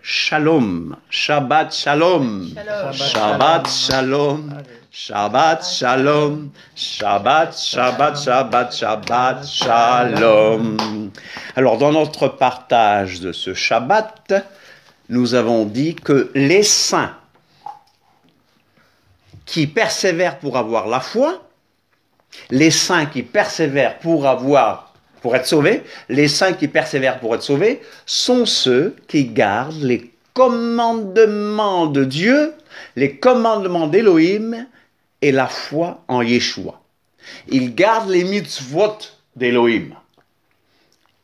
Shalom. Shabbat Shalom. Shabbat Shalom. Shabbat Shalom. Shabbat, Shabbat, Shabbat, Shabbat Shalom. Alors, dans notre partage de ce Shabbat, nous avons dit que les saints qui persévèrent pour avoir la foi, les saints qui persévèrent pour être sauvés, les saints qui persévèrent pour être sauvés, sont ceux qui gardent les commandements de Dieu, les commandements d'Élohim et la foi en Yeshua. Ils gardent les mitzvot d'Élohim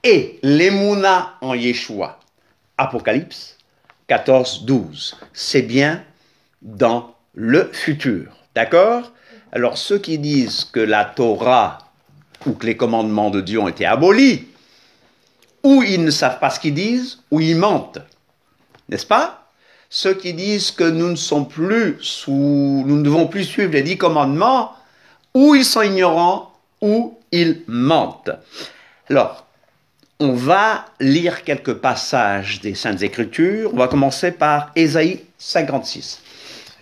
et l'émouna en Yeshua. Apocalypse 14, 12. C'est bien dans le futur. D'accord? Alors ceux qui disent que la Torah ou que les commandements de Dieu ont été abolis, ou ils ne savent pas ce qu'ils disent, ou ils mentent. N'est-ce pas? Ceux qui disent que nous ne devons plus suivre les 10 commandements, ou ils sont ignorants, ou ils mentent. Alors, on va lire quelques passages des Saintes Écritures. On va commencer par Ésaïe 56.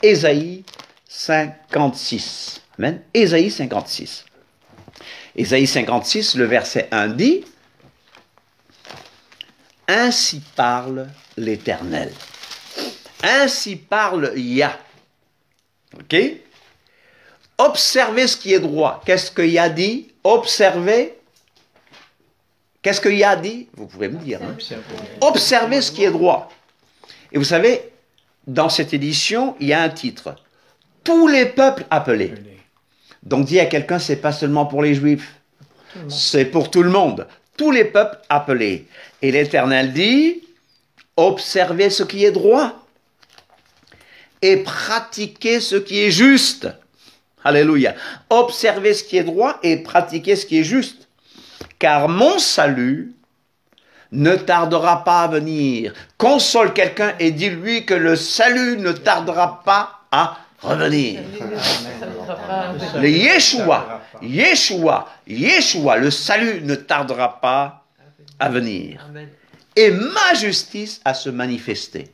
Ésaïe 56. Amen. Ésaïe 56. Ésaïe 56, le verset 1 dit « Ainsi parle l'Éternel. Ainsi parle Yah. » Ok? Observez ce qui est droit. Qu'est-ce que Yah dit? Observez. Qu'est-ce que Yah dit? Vous pouvez me dire. Hein? Observez ce qui est droit. Et vous savez, dans cette édition, il y a un titre. Tous les peuples appelés. Donc dire à quelqu'un, c'est pas seulement pour les Juifs, c'est pour tout le monde. Tous les peuples appelés. Et l'Éternel dit, observez ce qui est droit et pratiquez ce qui est juste. Alléluia. Observez ce qui est droit et pratiquez ce qui est juste. Car mon salut ne tardera pas à venir. Console quelqu'un et dis-lui que le salut ne tardera pas à revenir. Le Yeshua, le salut ne tardera pas à venir. Et ma justice à se manifester.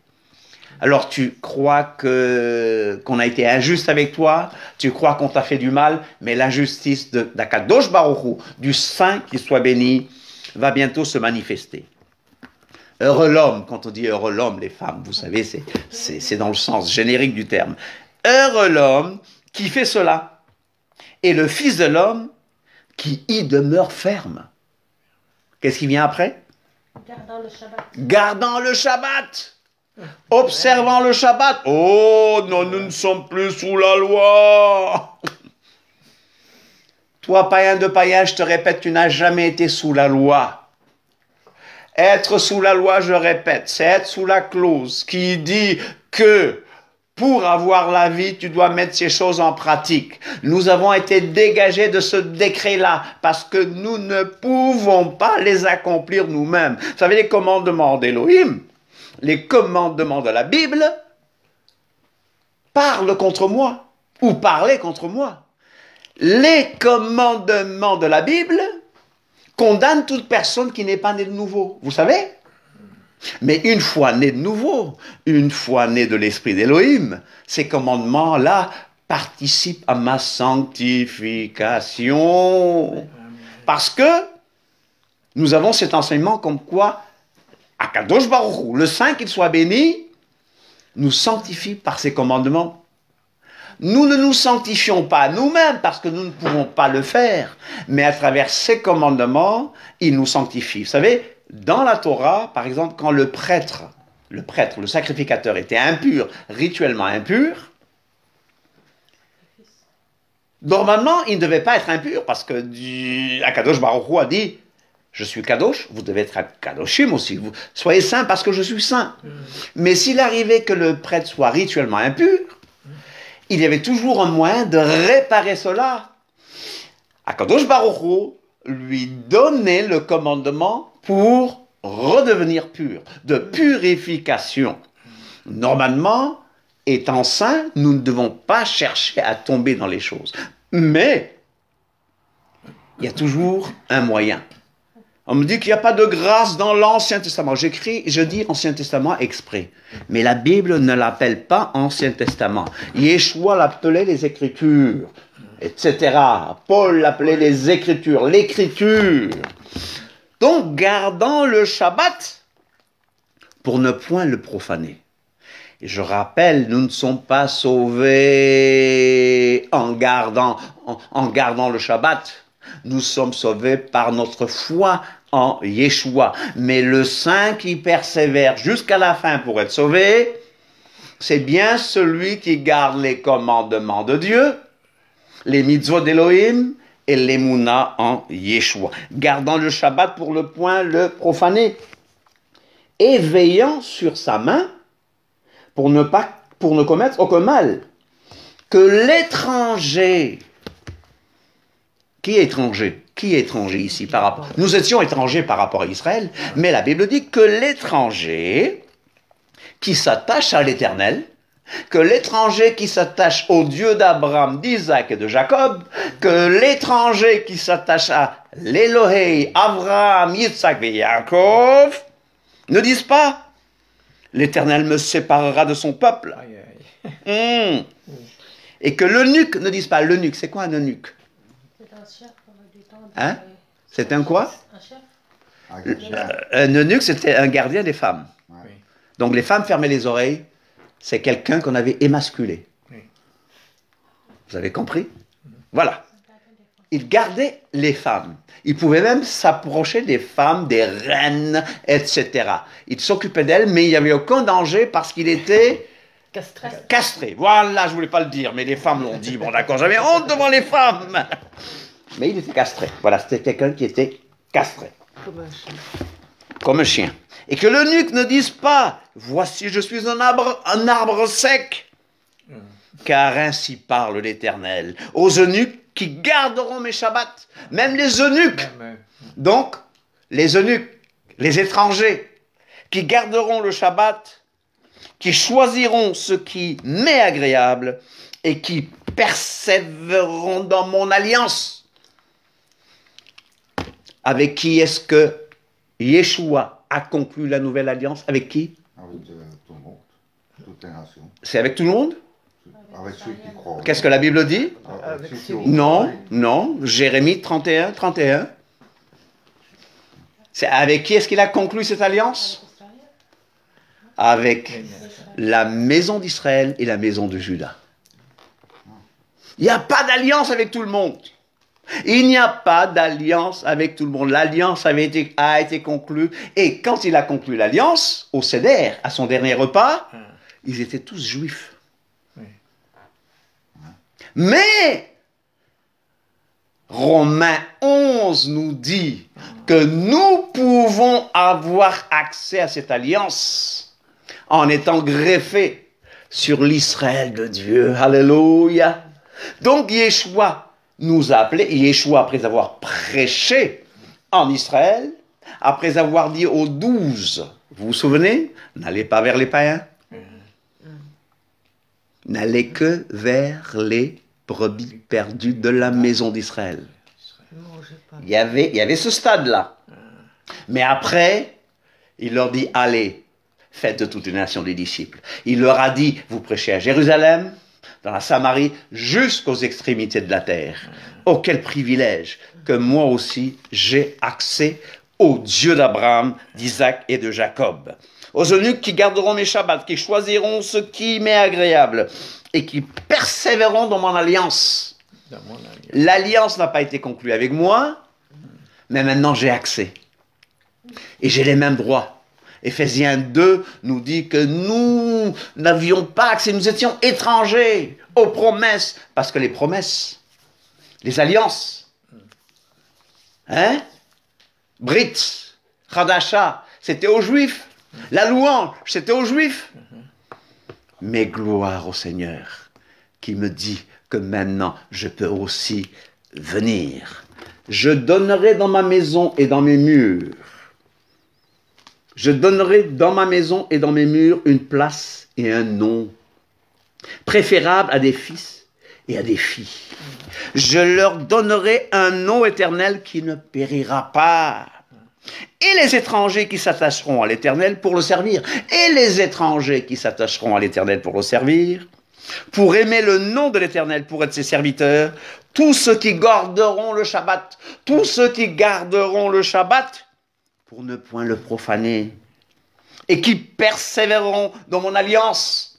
Alors tu crois qu'on a été injuste avec toi, tu crois qu'on t'a fait du mal, mais la justice d'Akadosh Baruch Hu, du Saint qui soit béni, va bientôt se manifester. Heureux l'homme, quand on dit heureux l'homme, les femmes, vous savez, c'est dans le sens générique du terme. Heureux l'homme qui fait cela, et le Fils de l'homme qui y demeure ferme. Qu'est-ce qui vient après? Gardant le Shabbat. Gardant le Shabbat. Observant le Shabbat. Oh non, nous ne sommes plus sous la loi. Toi, païen de païen, je te répète, tu n'as jamais été sous la loi. Être sous la loi, je répète, c'est être sous la clause qui dit que pour avoir la vie, tu dois mettre ces choses en pratique. Nous avons été dégagés de ce décret-là parce que nous ne pouvons pas les accomplir nous-mêmes. Vous savez, les commandements d'Élohim, les commandements de la Bible, parlent contre moi ou parlaient contre moi. Les commandements de la Bible condamnent toute personne qui n'est pas née de nouveau. Vous savez? Mais une fois né de nouveau, une fois né de l'esprit d'Élohim, ces commandements-là participent à ma sanctification. Parce que nous avons cet enseignement comme quoi, Akadosh Baruch Hu, le Saint qu'il soit béni, nous sanctifie par ses commandements. Nous ne nous sanctifions pas nous-mêmes parce que nous ne pouvons pas le faire, mais à travers ses commandements, il nous sanctifie. Vous savez, dans la Torah, par exemple, quand le prêtre, le sacrificateur était impur, rituellement impur, normalement, il ne devait pas être impur parce que Akadosh Baruch Hu a dit « Je suis Kadosh, vous devez être Kadoshim aussi, vous soyez saints parce que je suis saint. » Mais s'il arrivait que le prêtre soit rituellement impur, il y avait toujours un moyen de réparer cela. Akadosh Baruch Hu lui donnait le commandement pour redevenir pur, de purification. Normalement, étant saints, nous ne devons pas chercher à tomber dans les choses. Mais, il y a toujours un moyen. On me dit qu'il n'y a pas de grâce dans l'Ancien Testament. Je dis Ancien Testament exprès. Mais la Bible ne l'appelle pas Ancien Testament. Yeshua l'appelait les Écritures, etc. Paul l'appelait les Écritures, l'Écriture. Donc, gardant le Shabbat pour ne point le profaner. Et je rappelle, nous ne sommes pas sauvés en gardant le Shabbat. Nous sommes sauvés par notre foi en Yeshua. Mais le saint qui persévère jusqu'à la fin pour être sauvé, c'est bien celui qui garde les commandements de Dieu, les mitzvot d'Elohim et l'émouna en Yeshua. Gardant le Shabbat pour ne point le profaner. Et veillant sur sa main pour ne commettre aucun mal. Que l'étranger... Qui est étranger? Qui est étranger ici par rapport? Nous étions étrangers par rapport à Israël, mais la Bible dit que l'étranger qui s'attache à l'Éternel, que l'étranger qui s'attache au Dieu d'Abraham, d'Isaac et de Jacob, que l'étranger qui s'attache à l'Élohé, Abraham, Yitzhak et Yaakov, ne disent pas « L'Éternel me séparera de son peuple ». Et que l'eunuque ne dise pas, l'eunuque, c'est quoi un eunuque? Hein? C'est un quoi? Un eunuque, c'était un gardien des femmes. Donc les femmes fermaient les oreilles, c'est quelqu'un qu'on avait émasculé. Vous avez compris? Voilà. Il gardait les femmes. Il pouvait même s'approcher des femmes, des reines, etc. Il s'occupait d'elles, mais il n'y avait aucun danger parce qu'il était... Castré. Voilà, je ne voulais pas le dire, mais les femmes l'ont dit. Bon, d'accord, j'avais honte devant les femmes. Mais il était castré. Voilà, c'était quelqu'un qui était castré. Comme un chien. Et que l'eunuque ne dise pas, voici, je suis un arbre sec. Car ainsi parle l'Éternel. Aux eunuques qui garderont mes Shabbats. Même les eunuques. Donc, les eunuques, les étrangers, qui garderont le Shabbat, qui choisiront ce qui m'est agréable et qui persévéreront dans mon alliance. Avec qui est-ce que Yeshua a conclu la nouvelle alliance? Avec qui? Avec tout le monde, toutes les nations. C'est avec tout le monde? Avec ceux qui croient. Qu'est-ce que la Bible dit? Non, non. Jérémie 31, 31. C'est avec qui est-ce qu'il a conclu cette alliance? Avec la maison d'Israël et la maison de Juda. Il n'y a pas d'alliance avec tout le monde. Il n'y a pas d'alliance avec tout le monde. L'alliance a été conclue. Et quand il a conclu l'alliance, au Seder, à son dernier repas, ils étaient tous juifs. Mais Romains 11 nous dit que nous pouvons avoir accès à cette alliance en étant greffés sur l'Israël de Dieu. Alléluia. Donc Yeshua nous a appelés, Yeshua, après avoir prêché en Israël, après avoir dit aux 12, vous vous souvenez, n'allez pas vers les païens, n'allez que vers les brebis perdues de la maison d'Israël. Il y avait ce stade-là. Mais après, il leur dit, allez, faites de toute une nation des disciples. Il leur a dit, vous prêchez à Jérusalem, dans la Samarie, jusqu'aux extrémités de la terre. Oh, quel privilège que moi aussi, j'ai accès au Dieu d'Abraham, d'Isaac et de Jacob. Aux eunuques qui garderont mes Shabbats, qui choisiront ce qui m'est agréable et qui persévéreront dans mon alliance. L'alliance n'a pas été conclue avec moi, mais maintenant j'ai accès. Et j'ai les mêmes droits. Éphésiens 2 nous dit que nous n'avions pas accès, nous étions étrangers aux promesses, parce que les promesses, les alliances, Brit, Hadasha, c'était aux Juifs, la louange, c'était aux Juifs. Mais gloire au Seigneur, qui me dit que maintenant je peux aussi venir. Je donnerai dans ma maison et dans mes murs. Je donnerai dans ma maison et dans mes murs une place et un nom, préférable à des fils et à des filles. Je leur donnerai un nom éternel qui ne périra pas. Et les étrangers qui s'attacheront à l'Éternel pour le servir. Et les étrangers qui s'attacheront à l'Éternel pour le servir. Pour aimer le nom de l'Éternel, pour être ses serviteurs. Tous ceux qui garderont le Shabbat. Tous ceux qui garderont le Shabbat. Pour ne point le profaner. Et qui persévéreront dans mon alliance.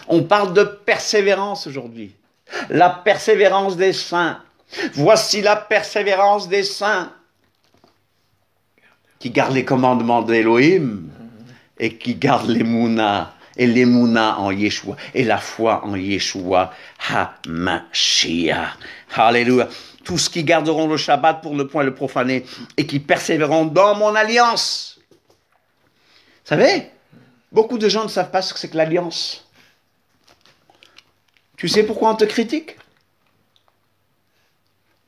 On parle de persévérance aujourd'hui. La persévérance des saints. Voici la persévérance des saints qui gardent les commandements d'Élohim et qui gardent les Mouna et les Mouna en Yeshua et la foi en Yeshua HaMashiach. Alléluia. Tous qui garderont le Shabbat pour ne point le profaner et qui persévéreront dans mon alliance. Vous savez, beaucoup de gens ne savent pas ce que c'est que l'alliance. Tu sais pourquoi on te critique?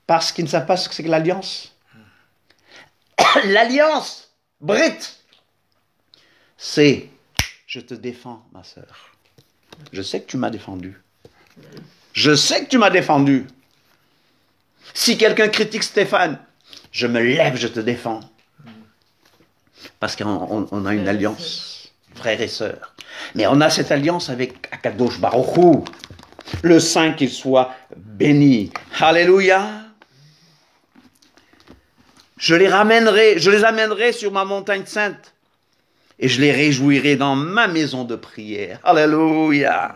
Parce qu'ils ne savent pas ce que c'est que l'alliance. L'alliance, Brit, c'est je te défends, ma sœur. Je sais que tu m'as défendu. Je sais que tu m'as défendu. Si quelqu'un critique Stéphane, je me lève, je te défends. Parce qu'on a une alliance, frères et sœurs. Mais on a cette alliance avec Akadosh Baruch Hu, le Saint qu'il soit béni. Alléluia. Je les amènerai sur ma montagne sainte et je les réjouirai dans ma maison de prière. Alléluia.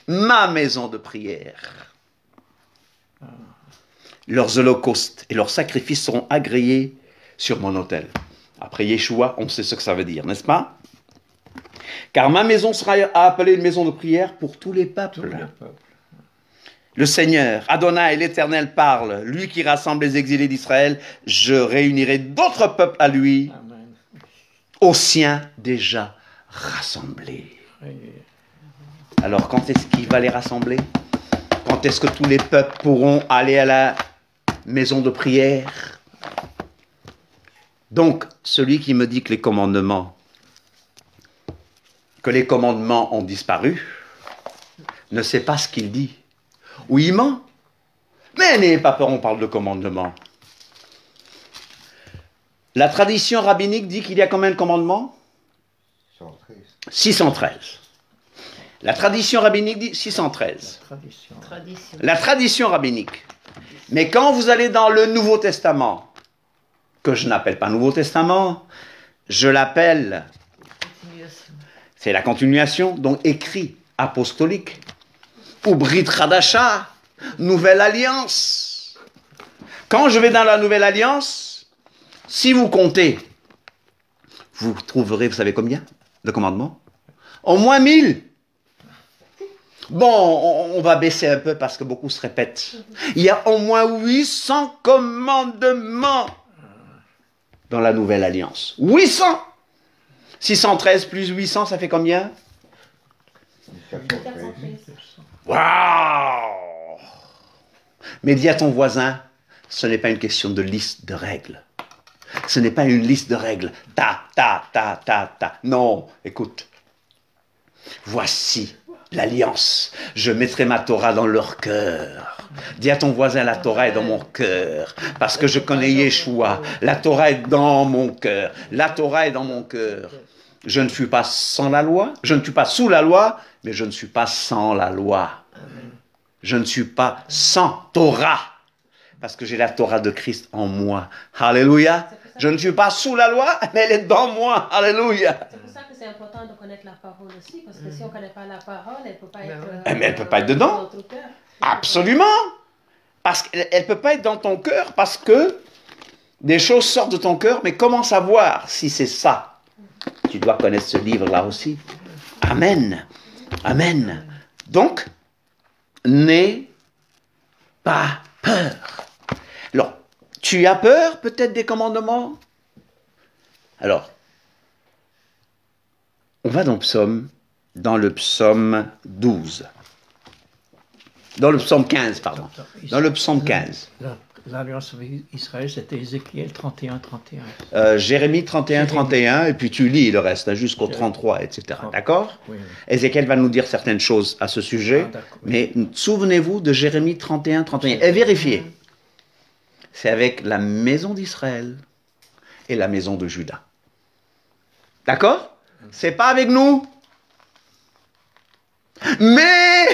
Ma maison de prière. Leurs holocaustes et leurs sacrifices seront agréés sur mon autel. Après Yeshua, on sait ce que ça veut dire, n'est-ce pas? Car ma maison sera appelée une maison de prière pour tous les peuples. Le Seigneur, Adonai, l'Éternel parle, lui qui rassemble les exilés d'Israël, je réunirai d'autres peuples à lui, amen, aux siens déjà rassemblés. Alors quand est-ce qu'il va les rassembler? Quand est-ce que tous les peuples pourront aller à la maison de prière? Donc, celui qui me dit que les commandements ont disparu, ne sait pas ce qu'il dit. Ou il ment. Mais n'ayez pas peur, on parle de commandements. La tradition rabbinique dit qu'il y a combien de commandements? 613. La tradition rabbinique dit 613. La tradition rabbinique. Mais quand vous allez dans le Nouveau Testament, que je n'appelle pas Nouveau Testament, je l'appelle, c'est la continuation, donc écrit apostolique. Ou Brit Chadasha, Nouvelle Alliance. Quand je vais dans la Nouvelle Alliance, si vous comptez, vous trouverez, vous savez combien de commandements? Au moins 1000. Bon, on va baisser un peu parce que beaucoup se répètent. Il y a au moins 800 commandements dans la Nouvelle Alliance. 800. 613 plus 800, ça fait combien? 413. Waouh! Mais dis à ton voisin, ce n'est pas une question de liste de règles. Ce n'est pas une liste de règles. Ta. Non, écoute. Voici l'alliance. Je mettrai ma Torah dans leur cœur. Dis à ton voisin, la Torah est dans mon cœur. Parce que je connais Yeshua. La Torah est dans mon cœur. La Torah est dans mon cœur. Je ne suis pas sans la loi. Je ne suis pas sous la loi. Mais je ne suis pas sans la loi. Je ne suis pas sans Torah. Parce que j'ai la Torah de Christ en moi. Alléluia. Je ne suis pas sous la loi, mais elle est dans moi. Alléluia. C'est pour ça que c'est important de connaître la parole aussi. Parce que si on ne connaît pas la parole, elle ne peut pas être... mais elle ne peut pas être dedans. Dans notre cœur. Absolument. Parce qu'elle ne peut pas être dans ton cœur parce que des choses sortent de ton cœur. Mais comment savoir si c'est ça? Tu dois connaître ce livre-là aussi. Amen. Amen. Donc, n'aie pas peur. Alors, tu as peur peut-être des commandements? Alors, on va dans le psaume 12. Dans le psaume 15, pardon. Dans le psaume 15. L'alliance avec Israël, c'était Ézéchiel 31. Jérémie 31, et puis tu lis le reste, jusqu'au 33, etc. D'accord? Oui. Ézéchiel va nous dire certaines choses à ce sujet, mais souvenez-vous de Jérémie 31. Et vérifiez. C'est avec la maison d'Israël et la maison de Juda. D'accord? C'est pas avec nous. Mais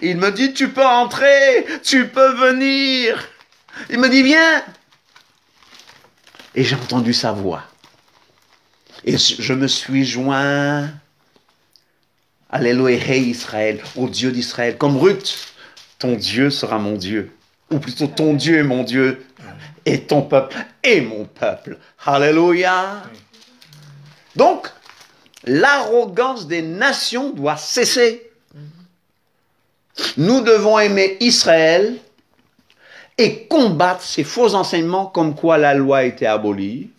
il me dit, tu peux entrer, tu peux venir. Il me dit, viens. Et j'ai entendu sa voix. Et je me suis joint à l'Élohé Israël, au Dieu d'Israël. Comme Ruth, ton Dieu sera mon Dieu. Ou plutôt, ton Dieu est mon Dieu. Et ton peuple est mon peuple. Alléluia. Donc, l'arrogance des nations doit cesser. Nous devons aimer Israël et combattre ces faux enseignements comme quoi la loi a été abolie,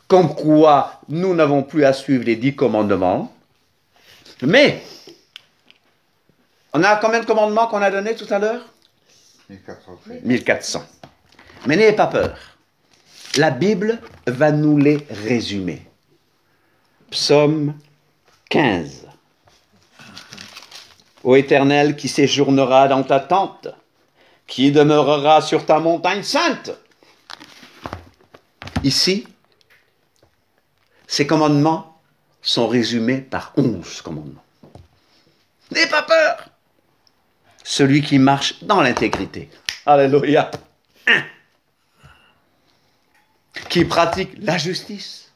comme quoi nous n'avons plus à suivre les 10 commandements. Mais, on a combien de commandements qu'on a donnés tout à l'heure? 1400. 1400. Mais n'ayez pas peur. La Bible va nous les résumer. Psaume 15. Ô Éternel, qui séjournera dans ta tente, qui demeurera sur ta montagne sainte. Ici, ces commandements sont résumés par 11 commandements. N'aie pas peur. Celui qui marche dans l'intégrité. Alléluia. 1. Qui pratique la justice.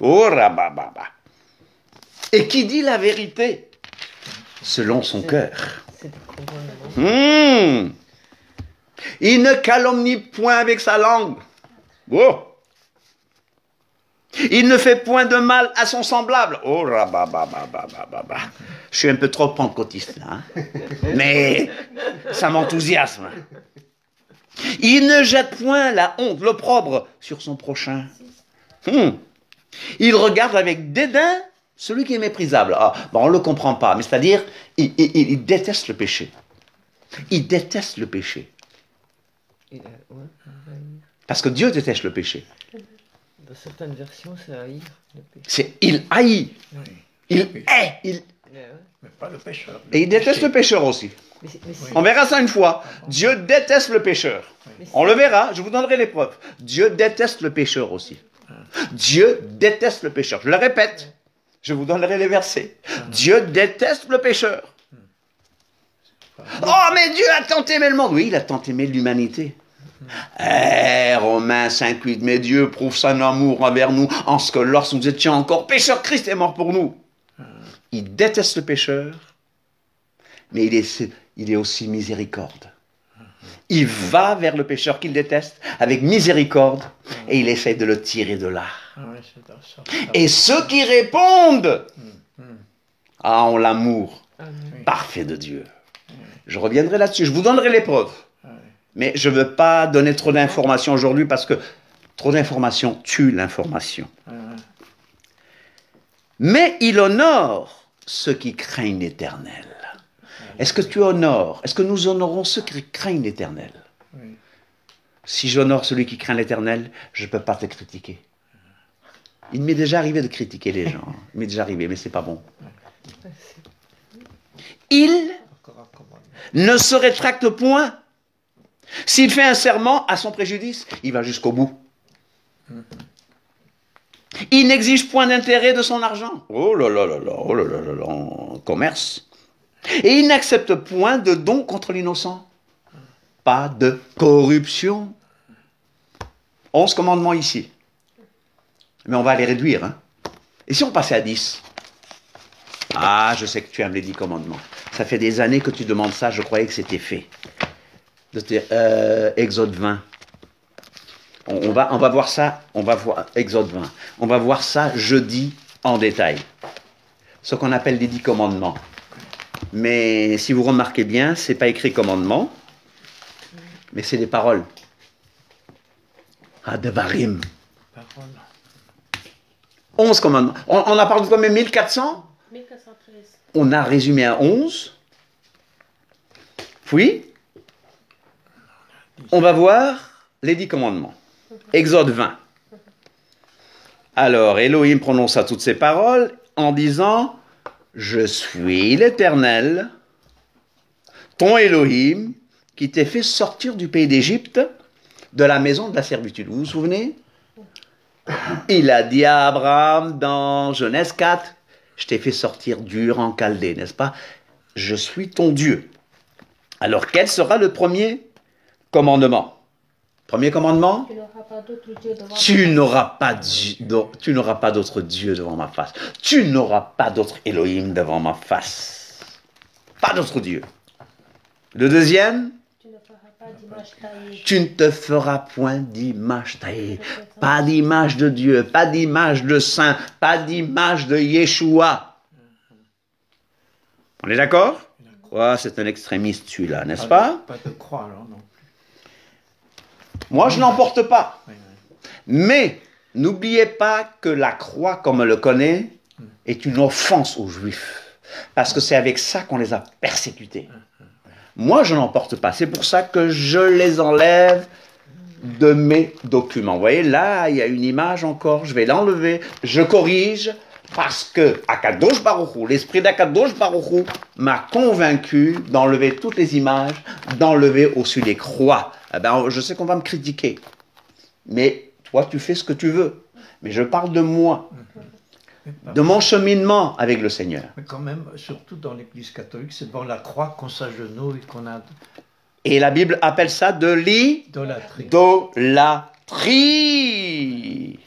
Oh, rabababa. Et qui dit la vérité selon son cœur. Il ne calomnie point avec sa langue. Oh. Il ne fait point de mal à son semblable. Oh, rababababababa. Je suis un peu trop pentecôtiste là, hein? Mais ça m'enthousiasme. Il ne jette point la honte, l'opprobre sur son prochain. Il regarde avec dédain celui qui est méprisable. Ah, bon, on ne le comprend pas, mais c'est-à-dire, il déteste le péché. Il déteste le péché. Parce que Dieu déteste le péché. Dans certaines versions, c'est haïr le péché. C'est il haït. Oui. Il hait. Mais pas le pécheur. Et il déteste le pécheur aussi. On verra ça une fois. Dieu déteste le pécheur. On le verra, je vous donnerai les preuves. Dieu déteste le pécheur aussi. Dieu déteste le pécheur. Je le répète, je vous donnerai les versets. Dieu déteste le pécheur. Oh, mais Dieu a tant aimé le monde. Oui, il a tant aimé l'humanité. Romains 5,8. Mais Dieu prouve son amour envers nous en ce que lorsque nous étions encore pécheurs, Christ est mort pour nous. Il déteste le pécheur, mais il est aussi miséricorde. Il va vers le pécheur qu'il déteste avec miséricorde et il essaie de le tirer de là. Et ceux qui répondent ont l'amour parfait de Dieu. Je reviendrai là-dessus, je vous donnerai les preuves. Mais je ne veux pas donner trop d'informations aujourd'hui parce que trop d'informations tue l'information. Mais il honore ceux qui craignent l'Éternel. Est-ce que tu honores? Est-ce que nous honorons ceux qui craignent l'Éternel? Oui. Si j'honore celui qui craint l'Éternel, je ne peux pas te critiquer. Il m'est déjà arrivé de critiquer les gens. Il m'est déjà arrivé, mais ce n'est pas bon. Il ne se rétracte point. S'il fait un serment à son préjudice, il va jusqu'au bout. Il n'exige point d'intérêt de son argent. Oh là là là là, oh là là là là, en commerce. Et il n'accepte point de don contre l'innocent. Pas de corruption. 11 commandements ici. Mais on va les réduire. Hein. Et si on passait à 10? Ah, je sais que tu aimes les 10 commandements. Ça fait des années que tu demandes ça, je croyais que c'était fait. Exode 20. On va voir ça, Exode 20. On va voir ça jeudi en détail. Ce qu'on appelle les 10 commandements. Mais si vous remarquez bien, ce n'est pas écrit commandement, mais c'est des paroles. Devarim. 11 commandements. On a parlé de combien? 1400? 1413. On a résumé à 11. Puis, on va voir les 10 commandements. Exode 20. Alors, Elohim prononça toutes ces paroles en disant... Je suis l'Éternel, ton Elohim, qui t'ai fait sortir du pays d'Égypte, de la maison de la servitude. Vous vous souvenez? Il a dit à Abraham dans Genèse 4, je t'ai fait sortir d'Ur en Chaldée, n'est-ce pas? Je suis ton Dieu. Alors quel sera le premier commandement? Premier commandement? Tu n'auras pas d'autre Dieu devant Tu n'auras pas d'autre Dieu devant ma face. Tu n'auras pas d'autre Elohim devant ma face. Pas d'autre Dieu. Le deuxième? Tu ne feras pas d'image taillée. Tu ne te feras point d'image taillée. Pas d'image de Dieu, pas d'image de saint, pas d'image de Yeshua. On est d'accord? Quoi, c'est un extrémiste celui-là, n'est-ce pas? Pas de croix, alors, non. Moi, je n'en porte pas. Oui, oui. Mais n'oubliez pas que la croix, comme on le connaît, est une offense aux Juifs. Parce que c'est avec ça qu'on les a persécutés. Moi, je n'en porte pas. C'est pour ça que je les enlève de mes documents. Vous voyez, là, il y a une image encore. Je vais l'enlever. Je corrige parce que Akadosh Baruch Hu, l'esprit d'Akadosh Baruch Hu m'a convaincu d'enlever toutes les images, d'enlever aussi les croix. Eh ben, je sais qu'on va me critiquer. Mais toi, tu fais ce que tu veux. Mais je parle de moi, de mon cheminement avec le Seigneur. Mais quand même, surtout dans l'Église catholique, c'est devant la croix qu'on s'agenouille, qu'on a Et la Bible appelle ça de idolâtrie. l'idolâtrie.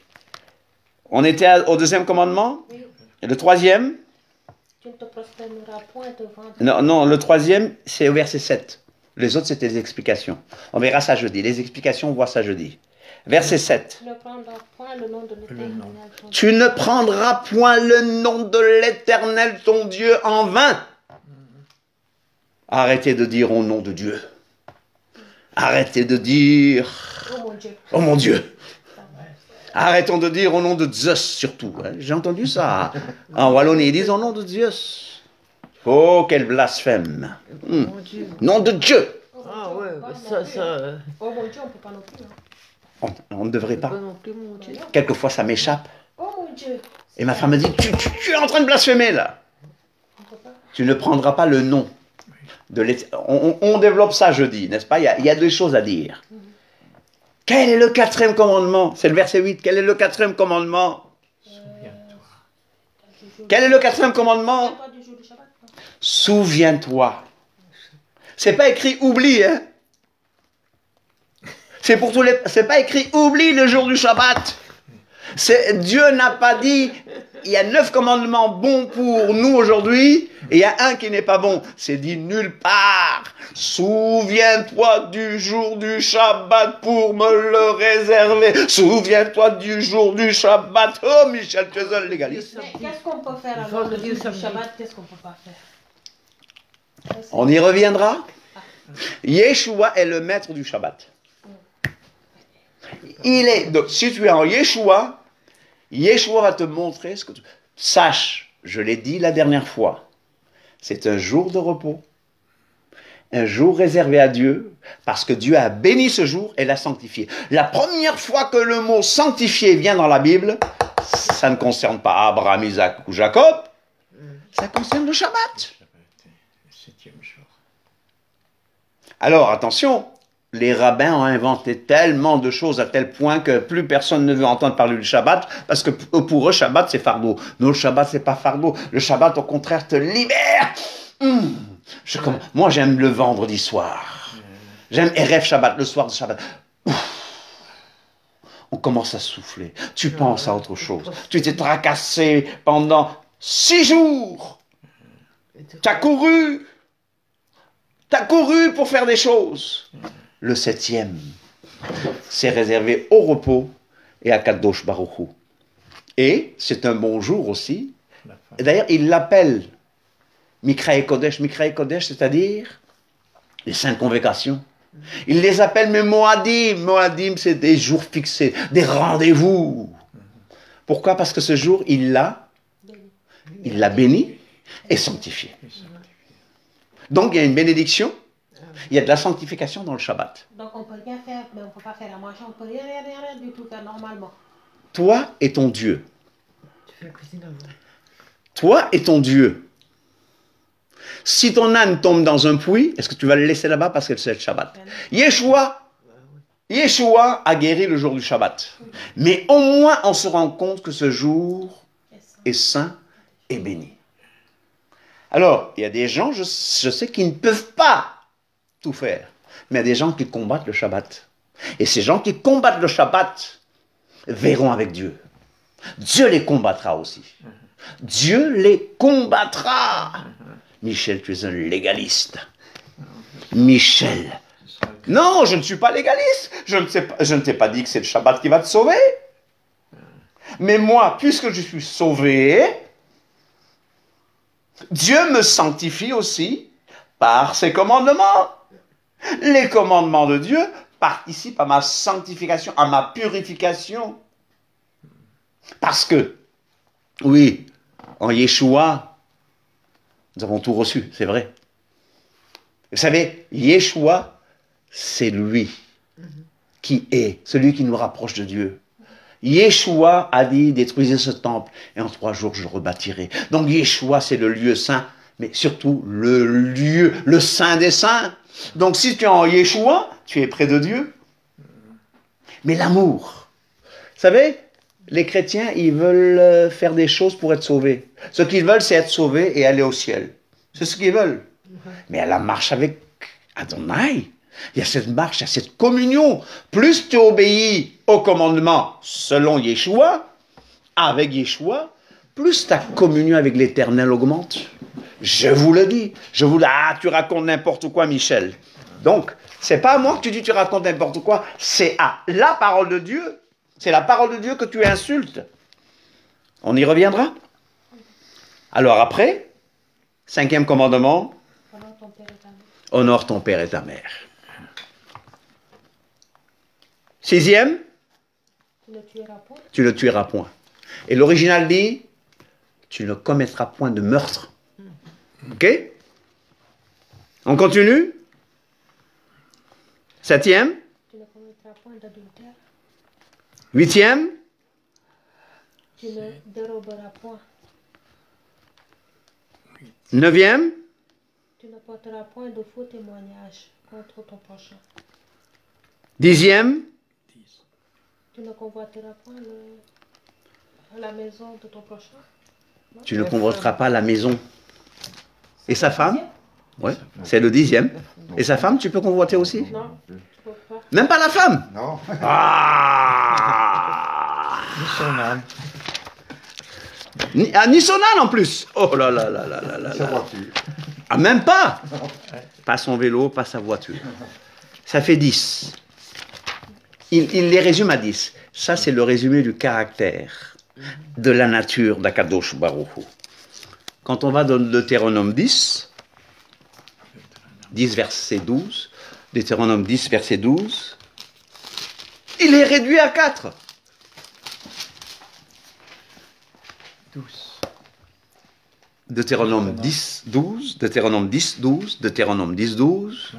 On était au deuxième commandement? Oui. Et le troisième? Tu ne te prosterneras point devant Non, non, le troisième, c'est au verset 7. Les autres, c'était des explications. On verra ça jeudi. Les explications, on voit ça jeudi. Verset 7. Tu ne prendras point le nom de l'Éternel. ton Tu ne prendras point le nom de l'Éternel, ton Dieu, en vain. Arrêtez de dire au nom de Dieu. Arrêtez de dire Oh mon Dieu. oh mon Dieu. Arrêtons de dire au nom de Zeus surtout. Hein. J'ai entendu ça. En Wallonie, ils disent au nom de Zeus. Oh, quel blasphème. Mon Dieu. Nom de Dieu. Ah ouais, Pas non ça, plus, ça. hein. Oh mon Dieu, on ne peut pas non plus. Hein. On ne devrait pas. Pas non plus, mon Dieu. Quelquefois, ça m'échappe. Oh mon Dieu. Et ma femme me dit, tu es en train de blasphémer là. On peut pas. Tu ne prendras pas le nom de on développe ça jeudi, n'est-ce pas? Il y a deux choses à dire. Quel est le quatrième commandement? C'est le verset 8. Quel est le quatrième commandement? Quel est le quatrième commandement? Pas du jour du Shabbat. Hein. Souviens-toi. C'est pas écrit oublie, hein? C'est pour tous les. C'est pas écrit oublie le jour du Shabbat. Dieu n'a pas dit il y a 9 commandements bons pour nous aujourd'hui et il y a un qui n'est pas bon. C'est dit nulle part. Souviens-toi du jour du Shabbat pour me le réserver. Souviens-toi du jour du Shabbat. Oh Michel, tu es un légaliste. Mais qu'est-ce qu'on peut faire alors le Vendredi jour ou du samedi. Shabbat? Qu'est-ce qu'on ne peut pas faire? On y reviendra. Yeshua est le maître du Shabbat. Donc, si tu es en Yeshua, Yeshua va te montrer ce que tu... Sache, je l'ai dit la dernière fois, c'est un jour de repos, un jour réservé à Dieu, parce que Dieu a béni ce jour et l'a sanctifié. La première fois que le mot sanctifié vient dans la Bible, ça ne concerne pas Abraham, Isaac ou Jacob, ça concerne le Shabbat. Le septième jour. Alors, attention, les rabbins ont inventé tellement de choses à tel point que plus personne ne veut entendre parler du Shabbat, parce que pour eux, Shabbat, c'est fardeau. Non, le Shabbat, c'est pas fardeau. Le Shabbat, au contraire, te libère. Moi, j'aime le vendredi soir. J'aime Erev Shabbat, le soir de Shabbat. On commence à souffler. Tu penses à autre chose. Tu t'es tracassé pendant 6 jours. T'as couru. T'as couru pour faire des choses. Le 7e, c'est réservé au repos et à Kadosh Baruch Hu. Et c'est un bon jour aussi. D'ailleurs, il l'appelle Mikrae Kodesh. Mikrae Kodesh, c'est-à-dire les 5 convocations. Il les appelle mes Moadim. Moadim, c'est des jours fixés, des rendez-vous. Pourquoi? Parce que ce jour, il l'a béni et sanctifié. Donc, il y a une bénédiction. Il y a de la sanctification dans le Shabbat. Donc on ne peut rien faire, mais on ne peut pas faire à manger, on ne peut rien du tout faire normalement. Toi et ton Dieu. Tu fais la cuisine avant. Toi et ton Dieu. Si ton âne tombe dans un puits, est-ce que tu vas le laisser là-bas parce que c'est le Shabbat? Yeshua, Yeshua a guéri le jour du Shabbat. Mais au moins, on se rend compte que ce jour est saint et béni. Alors, il y a des gens, je sais, qui ne peuvent pas tout faire. Mais il y a des gens qui combattent le Shabbat. Et ces gens qui combattent le Shabbat verront avec Dieu. Dieu les combattra aussi. Dieu les combattra. Michel, tu es un légaliste. Michel. Non, je ne suis pas légaliste. Je ne t'ai pas dit que c'est le Shabbat qui va te sauver. Mais moi, puisque je suis sauvé, Dieu me sanctifie aussi par ses commandements. Les commandements de Dieu participent à ma sanctification, à ma purification. Parce que, oui, en Yeshua, nous avons tout reçu, c'est vrai. Vous savez, Yeshua, c'est lui qui est, celui qui nous rapproche de Dieu. Yeshua a dit, détruisez ce temple, et en 3 jours, je le rebâtirai. Donc Yeshua, c'est le lieu saint, mais surtout le lieu, le saint des saints. Donc si tu es en Yeshua, tu es près de Dieu. Mais l'amour, vous savez, les chrétiens, ils veulent faire des choses pour être sauvés. Ce qu'ils veulent, c'est être sauvés et aller au ciel. C'est ce qu'ils veulent. Mais à la marche avec Adonai, il y a cette marche, il y a cette communion. Plus tu obéis au commandement selon Yeshua, avec Yeshua, plus ta communion avec l'Éternel augmente. Je vous le dis. Ah, tu racontes n'importe quoi, Michel. Donc, c'est pas à moi que tu dis tu racontes n'importe quoi, c'est à la parole de Dieu. C'est la parole de Dieu que tu insultes. On y reviendra. Alors après, 5e commandement, honore ton père et ta mère. 6e, tu ne tueras point. Et l'original dit, tu ne commettras point de meurtre. Ok? On continue? 7e? Tu ne commettras point d'adultère. 8e? Tu ne déroberas point. 9e? Tu ne porteras point de faux témoignages contre ton prochain. 10e? Tu ne convoiteras point la maison de ton prochain. Tu ne convoiteras pas la maison. Et sa femme? Oui, c'est le 10e. Et sa femme, tu peux convoiter aussi? Non, tu peux pas. Même pas la femme? Non. Ah! Ni son âme. Ni son âne en plus. Oh là là là là là là Sa là. voiture. Ah, même pas. Pas son vélo, pas sa voiture. Ça fait 10. Il les résume à 10. Ça, c'est le résumé du caractère, de la nature d'Akadosh Baruch Hu. Quand on va dans Deutéronome 10, 10 verset 12, Deutéronome 10 verset 12, il est réduit à 4. 12. Deutéronome 10, 12, Deutéronome 10, 12, Deutéronome 10, 12.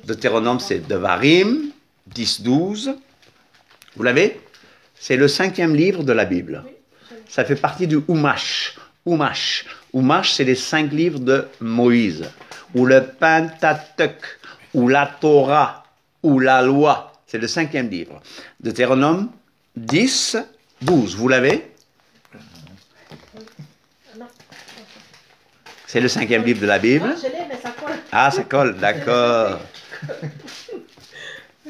Deutéronome, c'est Devarim, 10, 12. Vous l'avez? C'est le 5e livre de la Bible. Ça fait partie du Humash. Humash, c'est les 5 livres de Moïse. Ou le Pentateuch, ou la Torah, ou la loi. C'est le 5e livre. Deutéronome 10, 12. Vous l'avez? Non. C'est le 5e livre de la Bible. Ah, je l'ai, mais ça colle. Ah, ça colle, d'accord.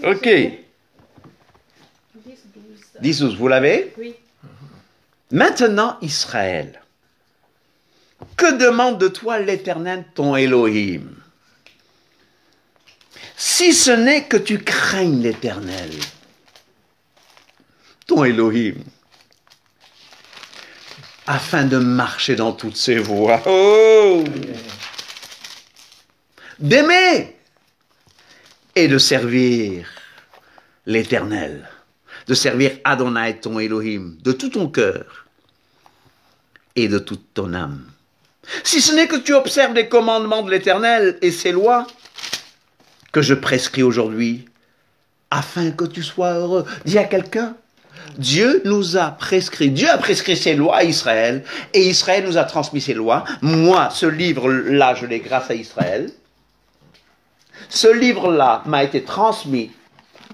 Ok. 10, 12. 10, 12, vous l'avez? Oui. Maintenant, Israël, que demande de toi l'Éternel, ton Elohim? Si ce n'est que tu craignes l'Éternel, ton Elohim, afin de marcher dans toutes ses voies. Oh! D'aimer et de servir l'Éternel, de servir Adonai, ton Elohim, de tout ton cœur et de toute ton âme. Si ce n'est que tu observes les commandements de l'Éternel et ses lois que je prescris aujourd'hui, afin que tu sois heureux. Dis à quelqu'un, Dieu nous a prescrit, Dieu a prescrit ses lois à Israël, et Israël nous a transmis ses lois. Moi, ce livre-là, je l'ai grâce à Israël. Ce livre-là m'a été transmis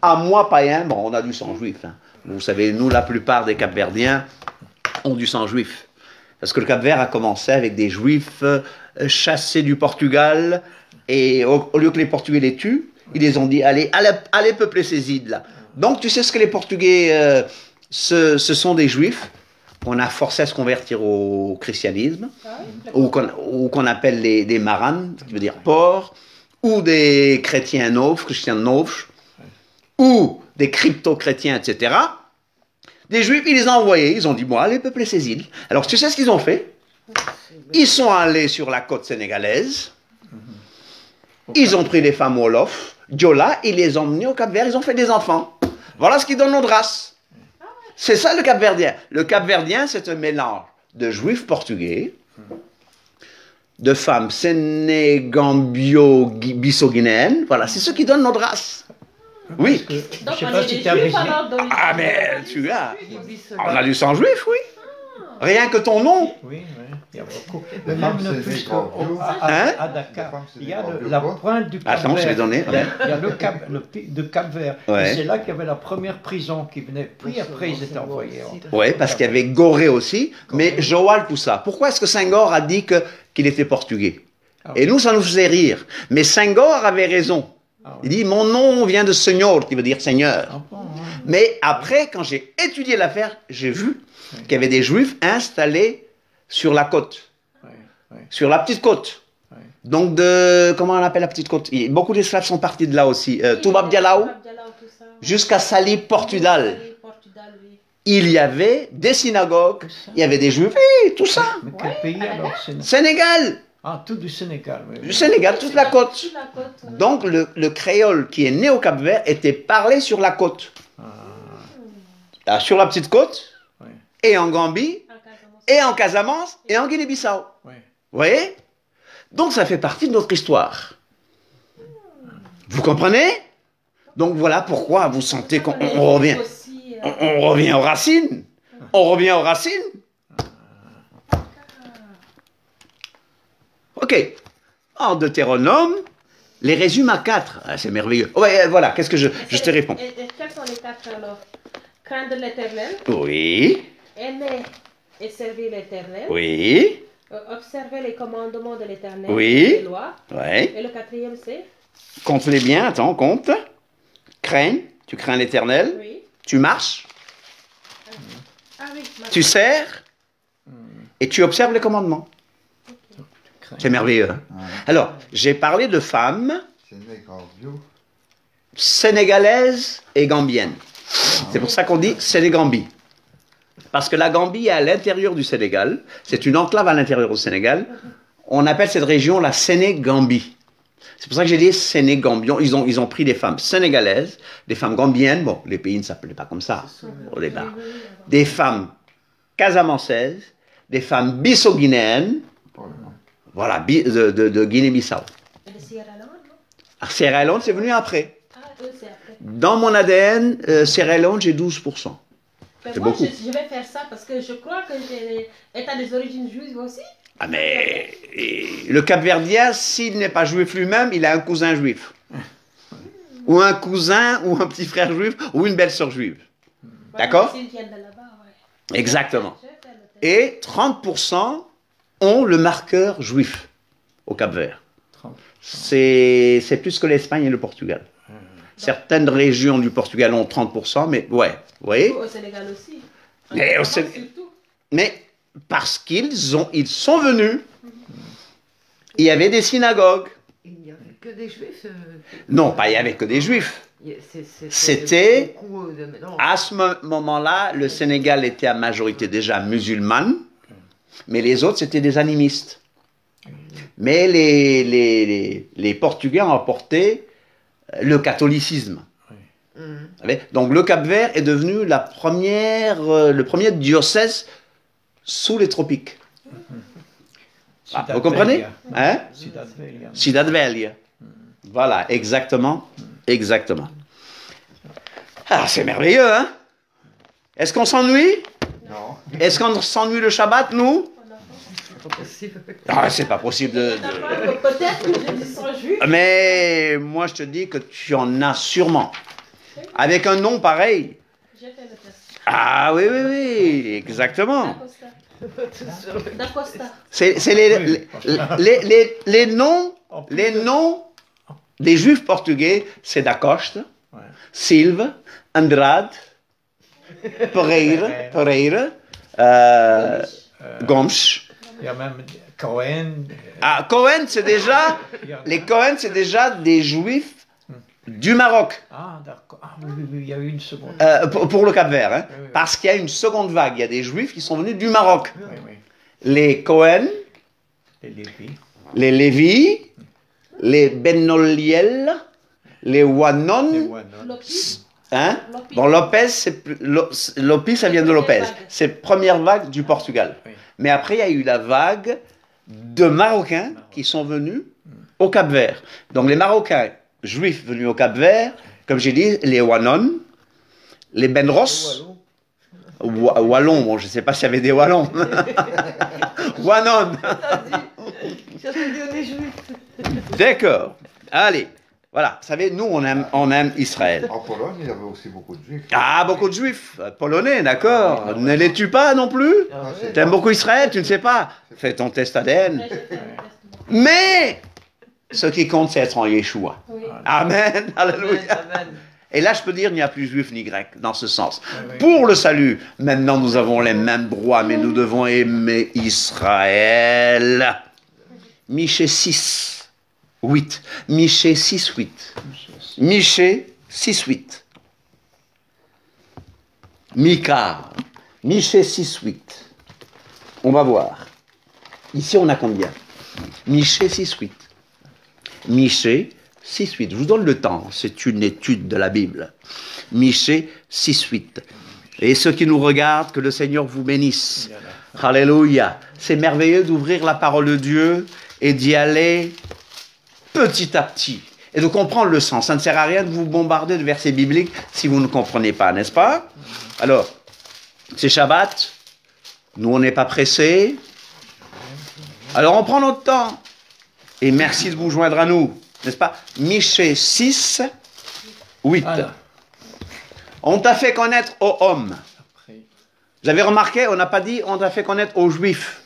À moi, païen, bon, on a du sang juif. Hein. Vous savez, nous, la plupart des Cap-Verdiens ont du sang juif. Parce que le Cap-Vert a commencé avec des juifs chassés du Portugal. Et au lieu que les Portugais les tuent, ils les ont dit, allez peupler ces îles là. Donc, tu sais ce que les Portugais, ce sont des juifs qu'on a forcé à se convertir au christianisme, ou qu'on appelle des maranes, qui veut dire porcs, ou des chrétiens novs, chrétiens novs, ou des crypto-chrétiens, etc. Des juifs, ils les ont envoyés, ils ont dit, bon, allez peupler ces îles. Alors, tu sais ce qu'ils ont fait? Ils sont allés sur la côte sénégalaise, ils ont pris des femmes Wolof, Diola, ils les ont emmenés au Cap-Vert, ils ont fait des enfants. Voilà ce qui donne notre race. C'est ça le Cap-Verdien. Le Cap-Verdien, c'est un mélange de juifs portugais, de femmes sénégambio-bissau-guinéennes. Voilà, c'est ce qui donne notre race. Oui. Donc, Je sais on pas est si des tu as juifs visité. alors dans Ah, mais tu as. Les bis- On a du sang juif, oui. Rien que ton nom. Oui, il y a beaucoup. Les Même femmes, c'est plus des grands Hein? à Les Dakar, femmes, c'est il y des a grands la quoi. pointe du Cap-Vert. Attends, je vais donner. Il y a le pic de Cap-Vert. Ouais. Et c'est là qu'il y avait la première prison qui venait. Puis après, ils étaient envoyés. Oui, parce qu'il y avait Gorée aussi, mais Joal, tout ça. Pourquoi est-ce que Senghor a dit qu'il était portugais? Ah Et nous, ça nous faisait rire. Mais Senghor avait raison. Ah Il dit, mon nom vient de Senhor, qui veut dire Seigneur. Ah bon, hein. Mais après, quand j'ai étudié l'affaire, j'ai vu qu'il y avait des Juifs installés sur la côte, Ouais, ouais, sur la petite côte. ouais. Donc, comment on appelle la petite côte? Beaucoup d'esclaves sont partis de là aussi. Toubab Dialaw, jusqu'à Salib, Portugal. Il y avait des synagogues, il y avait des Juifs, oui, tout ça. Mais quel pays alors? Sénégal, Ah, tout du Sénégal. Oui, du oui. Sénégal, toute la côte. Toute la côte. Donc, le créole qui est né au Cap-Vert était parlé sur la côte. Ah, sur la petite côte, Ouais. et en Gambie, En Casamance. et en Casamance, et en Guinée-Bissau. Ouais. Vous voyez? Donc, ça fait partie de notre histoire. Vous comprenez? Donc, voilà pourquoi vous sentez qu'on on revient. Aussi, On revient aux racines. On revient aux racines. Ok. En Deutéronome, les résume à 4. Ah, c'est merveilleux. Ouais, voilà, qu'est-ce que je te réponds? Et quels sont les 4 alors? Craindre l'Éternel, Oui, aimer et servir l'Éternel, oui, observer les commandements de l'Éternel, Oui. les lois. ouais. Et le 4e, c'est? Compte-les bien, attends, compte. Crains, tu crains l'Éternel. Oui. Tu marches, Ah oui, tu sers, et tu observes les commandements. C'est merveilleux. Hein? Alors, j'ai parlé de femmes Sénégambio. sénégalaises et gambiennes. C'est pour ça qu'on dit Sénégambie. Parce que la Gambie est à l'intérieur du Sénégal. C'est une enclave à l'intérieur du Sénégal. On appelle cette région la Sénégambie. C'est pour ça que j'ai dit Sénégambion. Ils ont pris des femmes sénégalaises, des femmes gambiennes. Bon, les pays ne s'appelaient pas comme ça au départ. Des femmes casamançaises, des femmes bissau-guinéennes. Voilà, de Guinée-Bissau. Et le Sierra Leone, non? Ah, Sierra Leone, c'est venu après. Ah, eux, c'est après. Dans mon ADN, Sierra Leone, j'ai 12%. Mais C'est moi, beaucoup. je vais faire ça parce que je crois que j'ai état des origines juives aussi. Ah mais le Cap-Verdien, s'il n'est pas juif lui-même, il a un cousin juif. Ou un cousin, ou un petit frère juif, ou une belle-sœur juive. D'accord? S'ils viennent de là-bas, ouais. Exactement. Je vais faire le test. Et 30% ont le marqueur juif au Cap-Vert. 30. C'est plus que l'Espagne et le Portugal. Certaines régions du Portugal ont 30%, mais ouais, vous voyez? Au Sénégal aussi. Mais au En Sénégal- surtout. Mais parce ils sont venus, il y avait des synagogues. Il n'y avait que des juifs. Non, pas il y avait que des juifs. C'était- beaucoup non. À ce moment-là, le Sénégal était à majorité déjà musulmane, mais les autres, c'était des animistes. Mais les Portugais ont apporté le catholicisme. Mhm. Vous savez. Donc le Cap-Vert est devenu le premier diocèse sous les tropiques. Ah, vous comprenez? Hein? Ciudad Vella. Ciudad Vella. Voilà, exactement. Exactement. Ah, c'est merveilleux, hein? Est-ce qu'on s'ennuie? Non. Est-ce qu'on s'ennuie le Shabbat, nous? C'est pas possible. Ah, c'est pas possible de... Peut-être que je dis sans juif. Mais moi, je te dis que tu en as sûrement. avec un nom pareil. J'ai fait le test. Ah oui, oui, oui, exactement. D'Acosta. D'Acosta. C'est les noms des juifs portugais, c'est Da Costa, Ouais. Silva, Andrade, Pereira, Gomes. Il y a même Cohen. Ah, Cohen, c'est déjà, les Cohen, c'est déjà des juifs du Maroc. Ah, d'accord. Ah, oui, oui, oui, il y a eu une seconde. Pour le Cap-Vert, hein, Oui, oui. parce qu'il y a une seconde vague. Il y a des juifs qui sont venus du Maroc. Oui, oui. Les Cohen, Les Lévis. les Lévi, les Benoliel, les Wanon. Les Wanon. Lopi. Hein? Lopi. Bon, Lopez, Lopi, ça vient de Première Lopez. vague. C'est première vague du Portugal. Oui. Mais après, il y a eu la vague de Marocains qui sont venus au Cap-Vert. Donc, les Marocains juifs venus au Cap-Vert, comme j'ai dit, les Wanon, les Benros, Wallons, bon, je ne sais pas s'il y avait des Wallons. Wanon. J'ai dit on est juif. D'accord. Allez. Voilà. Vous savez, nous, on aime Israël. En Pologne, il y avait aussi beaucoup de juifs. Ah, beaucoup de juifs. Polonais, d'accord. Ne les tue pas non plus. Ah ouais. T'aimes beaucoup Israël, tu ne sais pas. Fais ton test ADN. J'ai fait le test. Mais ce qui compte, c'est être en Yeshua. Oui. Amen. Alléluia. Amen. Et là, je peux dire, il n'y a plus juif ni grec dans ce sens. oui. Pour le salut, maintenant, nous avons les mêmes droits, mais nous devons aimer Israël. Michée 6, 8. Michée 6, 8. Michée 6, 8. Mika. Michée 6, 8. On va voir. Ici, on a combien? Michée 6, 8. Michée 6, 8. Je vous donne le temps. C'est une étude de la Bible. Michée 6, 8. Et ceux qui nous regardent, que le Seigneur vous bénisse. Alléluia. C'est merveilleux d'ouvrir la parole de Dieu et d'y aller petit à petit. Et de comprendre le sens. Ça ne sert à rien de vous bombarder de versets bibliques si vous ne comprenez pas, n'est-ce pas? Alors, c'est Shabbat. Nous, on n'est pas pressés. Alors, on prend notre temps. Et merci de vous joindre à nous. N'est-ce pas? Michée 6, 8. Voilà. On t'a fait connaître aux hommes. Après, Vous avez remarqué, on n'a pas dit on t'a fait connaître aux juifs.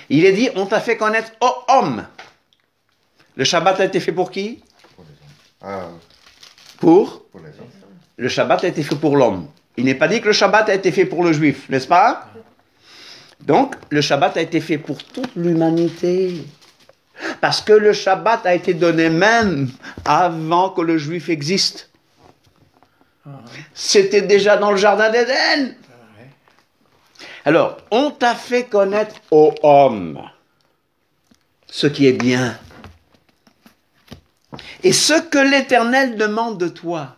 Il est dit on t'a fait connaître aux hommes. Le Shabbat a été fait pour qui? Pour les hommes. Pour Pour les hommes. le Shabbat a été fait pour l'homme. Il n'est pas dit que le Shabbat a été fait pour le juif, n'est-ce pas? Donc, le Shabbat a été fait pour toute l'humanité. Parce que le Shabbat a été donné même avant que le juif existe. C'était déjà dans le jardin d'Éden. ouais. Alors, on t'a fait connaître aux hommes ce qui est bien. Et ce que l'Éternel demande de toi,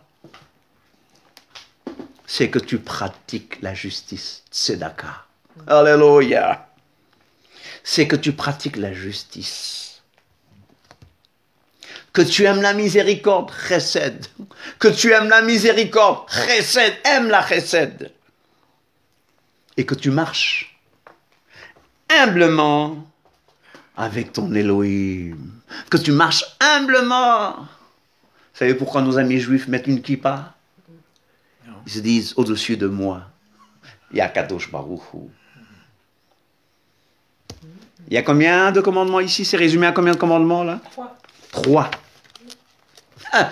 c'est que tu pratiques la justice, tzedaka. Alléluia. C'est que tu pratiques la justice. Que tu aimes la miséricorde, chesed. Que tu aimes la miséricorde, chesed. Aime la chesed. Et que tu marches humblement avec ton Elohim. Que tu marches humblement. Vous savez pourquoi nos amis juifs mettent une kippa? Ils se disent, au-dessus de moi, il y a Kadosh Baruch Hu. Il y a combien de commandements ici? C'est résumé à combien de commandements là? 3. 3. Ah,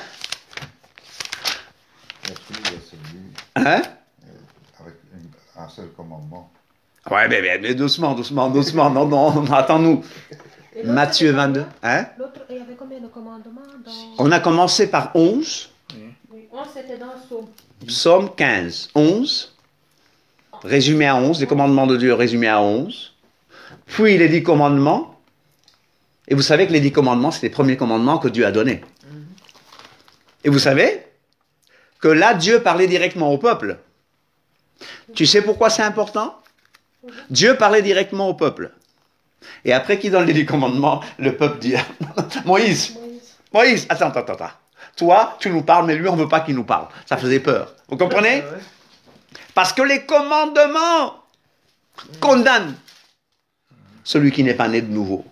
Et puis, il y a celui hein? avec un seul commandement. Ouais, mais doucement. Non, non, attends-nous. Matthieu 22. Hein? L'autre, il y avait combien de commandements dans... On a commencé par 11. Oui, 11 c'était dans Psaume. Psaume 15. 11. Résumé à 11. Les commandements de Dieu résumés à 11. Puis les 10 commandements. Et vous savez que les 10 commandements, c'est les premiers commandements que Dieu a donnés. Et vous savez que là, Dieu parlait directement au peuple. Tu sais pourquoi c'est important? Dieu parlait directement au peuple. Et après qu'il donne les 10 commandements, le peuple dit, Moïse, attends. Toi, tu nous parles, mais lui, on ne veut pas qu'il nous parle. Ça faisait peur. Vous comprenez? Parce que les commandements condamnent celui qui n'est pas né de nouveau.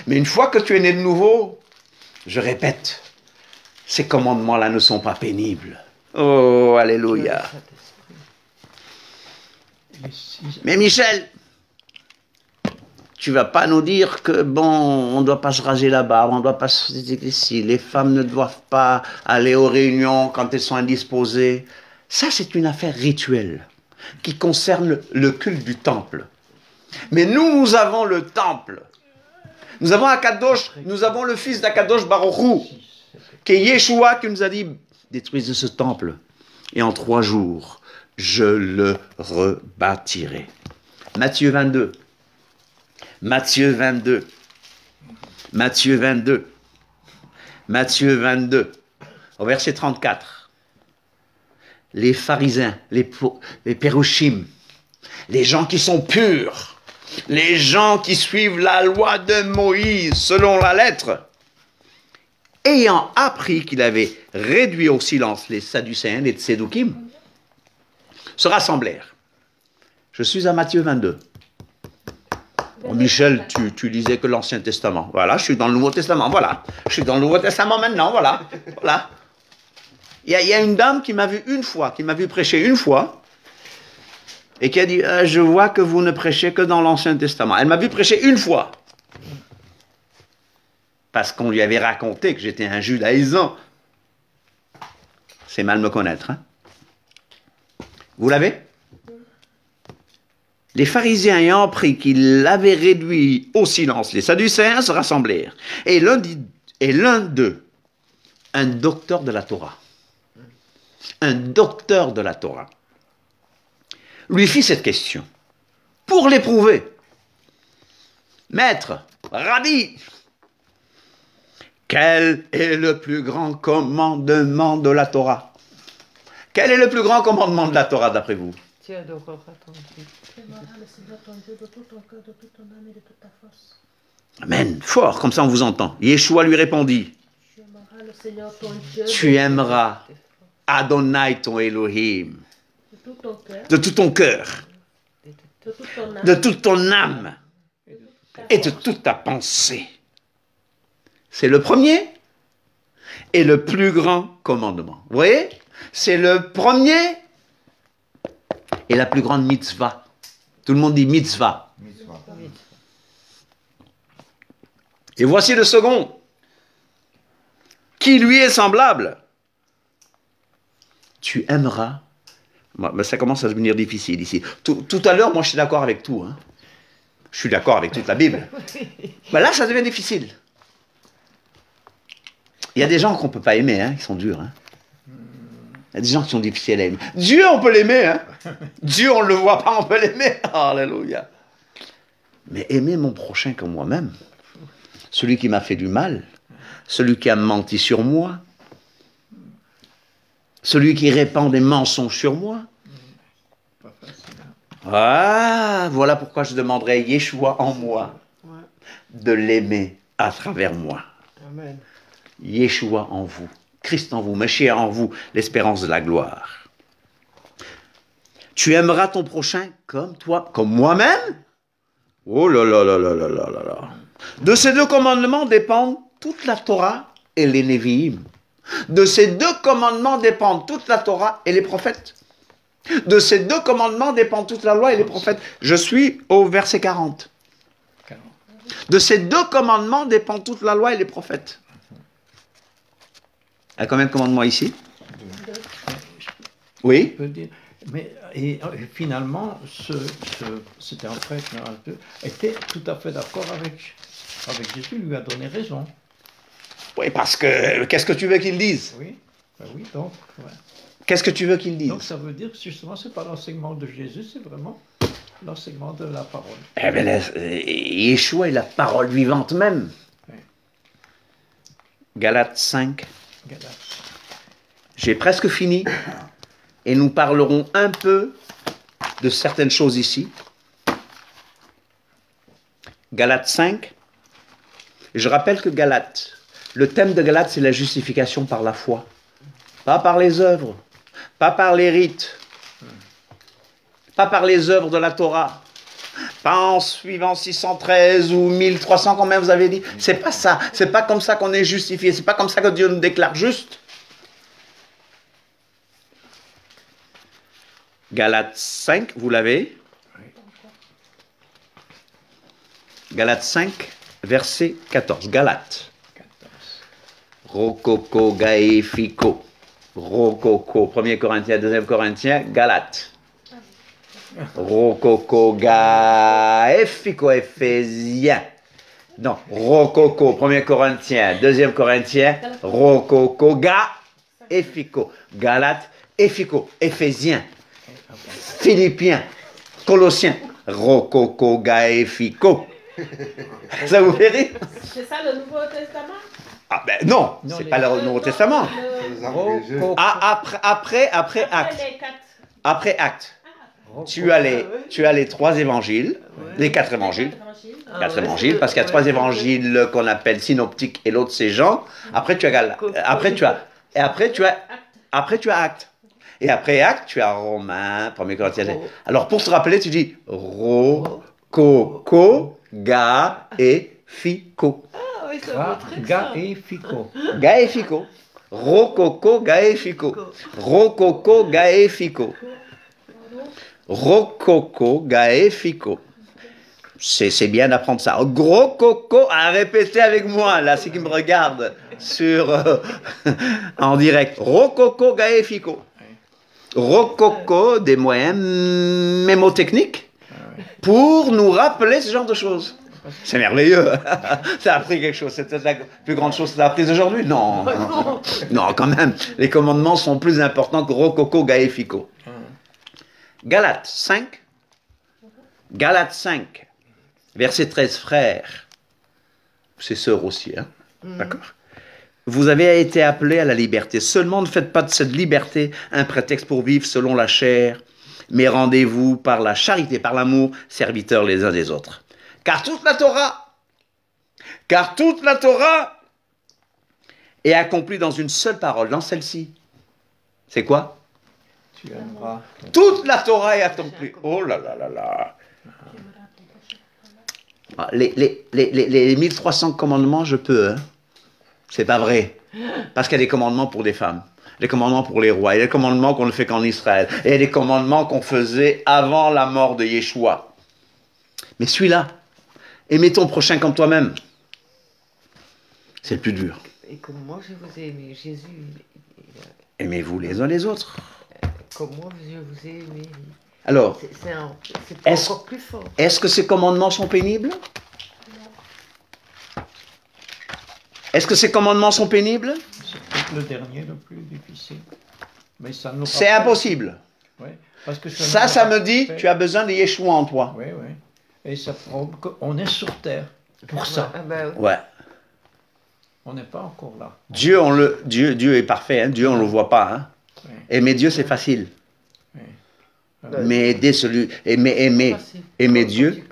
Mais une fois que tu es né de nouveau, je répète, Ces commandements-là ne sont pas pénibles. Oh, alléluia. Et si- Mais Michel, tu vas pas nous dire que, bon, on ne doit pas se raser la barbe, on ne doit pas se... Si les femmes ne doivent pas aller aux réunions quand elles sont indisposées. Ça, c'est une affaire rituelle qui concerne le culte du temple. Mais nous avons le temple. Nous avons Akadosh, nous avons le fils d'Akadosh Baruch Hu, qui est Yeshua, qui nous a dit, détruisez ce temple, et en 3 jours, je le rebâtirai. Matthieu 22. Matthieu 22. Matthieu 22. Matthieu 22. Au verset 34. Les pharisiens, les pérushim, les gens qui sont purs, les gens qui suivent la loi de Moïse selon la lettre, ayant appris qu'il avait réduit au silence les Sadducéens, les Tsédoukim, se rassemblèrent. Je suis à Matthieu 22. Oh, Michel, tu lisais que l'Ancien Testament. Voilà, je suis dans le Nouveau Testament, voilà. Je suis dans le Nouveau Testament maintenant, voilà. Voilà. Il y a une dame qui m'a vu une fois, qui m'a vu prêcher une fois, et qui a dit, je vois que vous ne prêchez que dans l'Ancien Testament. Elle m'a vu prêcher une fois. Parce qu'on lui avait raconté que j'étais un judaïsant. C'est mal me connaître, hein? Vous l'avez? Les pharisiens ayant appris qu'il avait réduit au silence les Sadducéens se rassemblèrent. Et l'un d'eux, un docteur de la Torah, lui fit cette question pour l'éprouver. Maître, Rabbi, quel est le plus grand commandement de la Torah? Quel est le plus grand commandement de la Torah d'après vous? Tu adoreras ton Dieu. Tu aimeras le Seigneur ton Dieu de tout ton cœur, de toute ton âme et de toute ta force. Amen, fort, comme ça on vous entend. Yeshua lui répondit, Tu aimeras le Seigneur ton Dieu tu aimeras Adonai ton Elohim de tout ton cœur, de tout ton cœur, de toute ton âme, de toute ton âme et de toute ta pensée. C'est le premier et le plus grand commandement. Vous voyez? C'est le premier et la plus grande mitzvah. Tout le monde dit mitzvah. Mitzvah. Et voici le second, qui lui est semblable. Tu aimeras. Mais ça commence à devenir difficile ici. Tout à l'heure, moi, je suis d'accord avec tout. Hein. Je suis d'accord avec toute la Bible. Mais là, ça devient difficile. Il y a des gens qu'on ne peut pas aimer, hein, qui sont durs. Hein. Il y a des gens qui sont difficiles à aimer. Dieu, on peut l'aimer. Hein. Dieu, on ne le voit pas, on peut l'aimer. Alléluia. Mais aimer mon prochain comme moi-même, celui qui m'a fait du mal, celui qui a menti sur moi, celui qui répand des mensonges sur moi. Ah, voilà pourquoi je demanderai Yeshua en moi de l'aimer à travers moi. Amen. Yeshua en vous, Christ en vous, Mashiach en vous, l'espérance de la gloire. Tu aimeras ton prochain comme toi, comme moi-même. Oh là là là là là là là là. De ces 2 commandements dépendent toute la Torah et les Névi'im. De ces 2 commandements dépendent toute la Torah et les prophètes. De ces 2 commandements dépendent toute la loi et les prophètes. Je suis au verset 40. De ces 2 commandements dépendent toute la loi et les prophètes. Il y a combien de commandements ici? Oui? Je peux dire. Mais et finalement, c'était un prêtre était tout à fait d'accord avec Jésus, lui a donné raison. Oui, parce que, qu'est-ce que tu veux qu'il dise? Oui, ben oui, donc. Ouais. Qu'est-ce que tu veux qu'il dise? Donc ça veut dire que justement, c'est pas l'enseignement de Jésus, c'est vraiment l'enseignement de la parole. Eh bien, Yeshua est la parole vivante même. Oui. Galates 5. Galates. J'ai presque fini. Et nous parlerons un peu de certaines choses ici. Galates 5. Je rappelle que Galates, le thème de Galates, c'est la justification par la foi. Pas par les œuvres, pas par les rites, pas par les œuvres de la Torah, Pas en suivant 613 ou 1300, combien vous avez dit? C'est pas ça. C'est pas comme ça qu'on est justifié. C'est pas comme ça que Dieu nous déclare juste. Galates 5, vous l'avez? Galates 5, verset 14. Galates. 14. Rococo, gae, fico. Rococo, 1er Corinthiens, 2e Corinthiens, Galates. Rococo, gae, fico, Éphésiens. Non, Rococo, 1er Corinthiens, 2e Corinthiens, Rococo, ga, et fico. Galates, et fico, Éphésiens. Philippiens, Colossiens, Rococo, gae, fico. Ça vous fait rire? C'est ça le Nouveau Testament? Ah ben non, Non, c'est les- pas le Nouveau Testament. Les abrégés. Ah, après Après Actes. les 4. Après Actes. Tu as les 3 évangiles, les 4 évangiles. Ah 4 ouais, évangiles, parce qu'il y a ouais, 3 ouais. évangiles qu'on appelle synoptiques et l'autre c'est Jean. Après tu as Actes. Et après Actes, tu as Romains, 1er Corinthiens. Alors pour te rappeler, tu dis ro, co, ga et fico. Ah oui, c'est un beau truc, Ga ça. et Fico. Ga et fico. Rococo, ga et fico. Rococo, ga et fico. Rococo, gae, fico. C'est bien d'apprendre ça. Gros coco à répéter avec moi, là, ceux qui me regardent en direct. Rococo, gae, fico. Rococo, des moyens mémotechniques pour nous rappeler ce genre de choses. C'est merveilleux. Ça a appris quelque chose. C'est peut-être la plus grande chose que ça a appris aujourd'hui. Non, non, quand même. Les commandements sont plus importants que Rococo, gae, fico. Galates 5, verset 13, frères, c'est sœurs aussi, hein? D'accord? Vous avez été appelés à la liberté. Seulement ne faites pas de cette liberté un prétexte pour vivre selon la chair, mais rendez-vous par la charité, par l'amour, serviteurs les uns des autres. Car toute la Torah est accomplie dans une seule parole, dans celle-ci. C'est quoi? Tu aimeras. Toute la Torah est accomplie. Oh là là là là. Ah, les 1300 commandements, je peux. Hein. C'est pas vrai. Parce qu'il y a des commandements pour des femmes, des commandements pour les rois, il y a des commandements qu'on ne fait qu'en Israël, et il y a des commandements qu'on faisait avant la mort de Yeshua. Mais celui-là, aimez ton prochain comme toi-même, c'est le plus dur. Et comme moi je vous ai aimé, Jésus, Aimez-vous les uns les autres. comme moi je vous ai aimé. Alors, C'est Est-ce- encore plus fort. est-ce que ces commandements sont pénibles? Est-ce que ces commandements sont pénibles? C'est peut-être le dernier le plus difficile. Mais ça nous C'est rappelle- impossible. Ouais, parce que Ça me dit, tu as besoin de Yeshua en toi. Oui, oui. Et ça prouve qu'on est sur terre. Pour ça. Ah bah, oui. Ouais. On n'est pas encore là. Dieu est parfait, hein. Dieu on le voit pas. Hein. Oui. Aimer Dieu c'est facile. Oui. Mais aimer Facile. aimer Quand Dieu.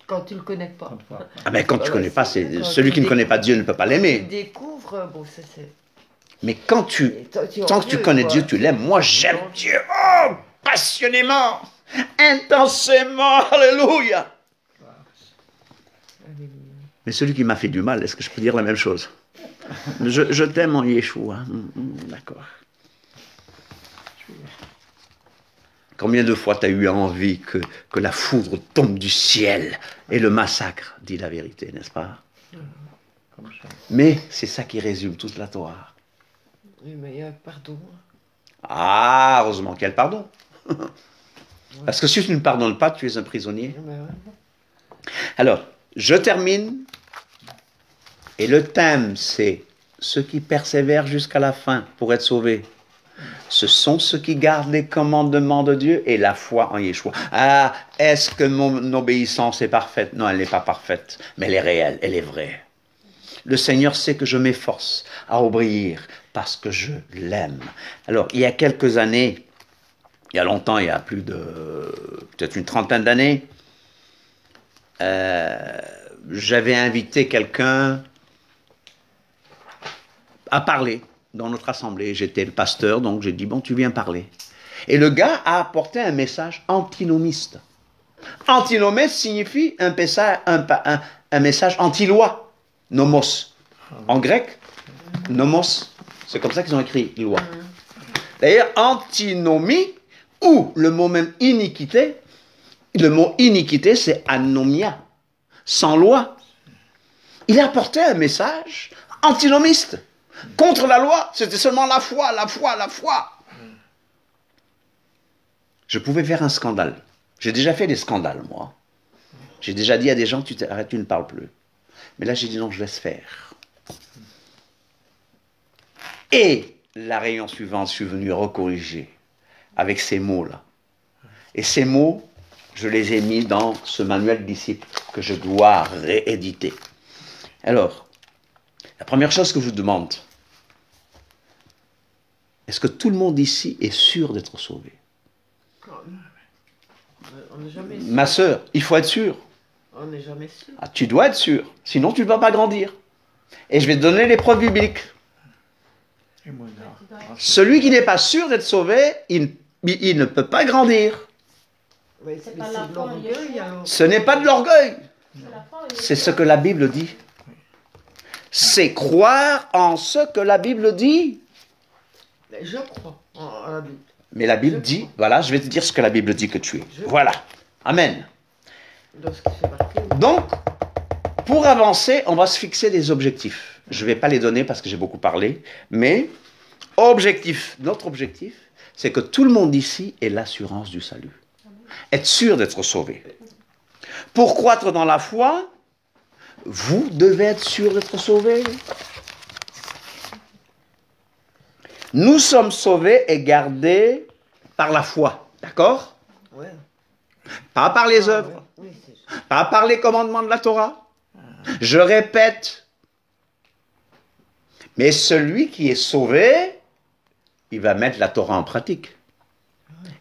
Quand tu le connais pas. On ne voit pas. Ah ben quand tu connais pas, c'est Quand celui tu qui ne connaît pas Dieu ne peut pas Tu l'aimer. découvres, bon, ça c'est. Mais quand tant que tu connais Dieu, tu l'aimes. Moi j'aime Dieu, oh, passionnément, intensément, alléluia. Mais celui qui m'a fait du mal, est-ce que je peux dire la même chose? Je t'aime en Yeshua. D'accord. Combien de fois tu as eu envie que la foudre tombe du ciel et le massacre dit la vérité, n'est-ce pas? Comme ça. Mais c'est ça qui résume toute la Torah. Oui, mais il y a pardon. Ah, heureusement qu'il y a le pardon. Parce que si tu ne pardonnes pas, tu es un prisonnier. Ah bah ouais. Alors, je termine. Et le thème, c'est ceux qui persévèrent jusqu'à la fin pour être sauvés. Ce sont ceux qui gardent les commandements de Dieu et la foi en Yeshua. Ah, est-ce que mon obéissance est parfaite? Non, elle n'est pas parfaite, mais elle est réelle, elle est vraie. Le Seigneur sait que je m'efforce à obéir parce que je l'aime. Alors, il y a quelques années, il y a longtemps, il y a plus de peut-être une trentaine d'années, j'avais invité quelqu'un à parler dans notre assemblée. J'étais le pasteur, donc j'ai dit, bon, tu viens parler. Et le gars a apporté un message antinomiste. Antinomé signifie un message anti-loi. Nomos. En grec, nomos. C'est comme ça qu'ils ont écrit loi. D'ailleurs, antinomie, ou le mot même iniquité, le mot iniquité, c'est anomia, sans loi. Il apportait un message antinomiste. Contre la loi, c'était seulement la foi, la foi, la foi. Je pouvais faire un scandale. J'ai déjà fait des scandales, moi. J'ai déjà dit à des gens, arrête, tu ne parles plus. Mais là, j'ai dit non, je laisse faire. Et la réunion suivante, je suis venu recorriger avec ces mots-là. Et ces mots, je les ai mis dans ce manuel de disciples que je dois rééditer. Alors, la première chose que je vous demande, est-ce que tout le monde ici est sûr d'être sauvé? On n'est jamais sûr. Ma sœur, il faut être sûr. On n'est jamais sûr. Ah, tu dois être sûr, sinon tu ne vas pas grandir. Et je vais te donner les preuves bibliques. Et moi, là, Celui qui n'est pas sûr d'être sauvé, il ne peut pas grandir. Ouais, C'est mais pas c'est la de foi, l'orgueil, alors. Ce n'est pas de l'orgueil. C'est la foi, C'est ce que la Bible dit. C'est croire en ce que la Bible dit. Mais je crois en la Bible. Mais la Bible dit, voilà, je vais te dire ce que la Bible dit que tu es. Voilà. Amen. Dans ce qui fait marqué. Donc, pour avancer, on va se fixer des objectifs. Je ne vais pas les donner parce que j'ai beaucoup parlé, mais notre objectif, c'est que tout le monde ici ait l'assurance du salut. Être sûr d'être sauvé. Pour croître dans la foi, vous devez être sûr d'être sauvé. Nous sommes sauvés et gardés par la foi. D'accord? Ouais. Pas par les œuvres. Oui, c'est Pas par les commandements de la Torah. Je répète. Mais celui qui est sauvé, il va mettre la Torah en pratique.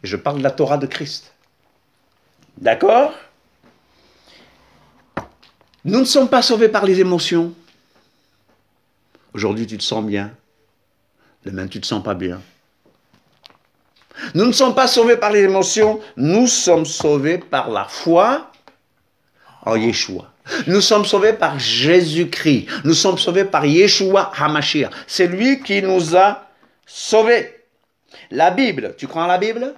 Et je parle de la Torah de Christ. D'accord? Nous ne sommes pas sauvés par les émotions. Aujourd'hui, tu te sens bien. Demain, tu ne te sens pas bien. Nous ne sommes pas sauvés par les émotions. Nous sommes sauvés par la foi en Yeshua. Nous sommes sauvés par Jésus-Christ. Nous sommes sauvés par Yeshua HaMashiach. C'est lui qui nous a sauvés. La Bible, tu crois en la Bible?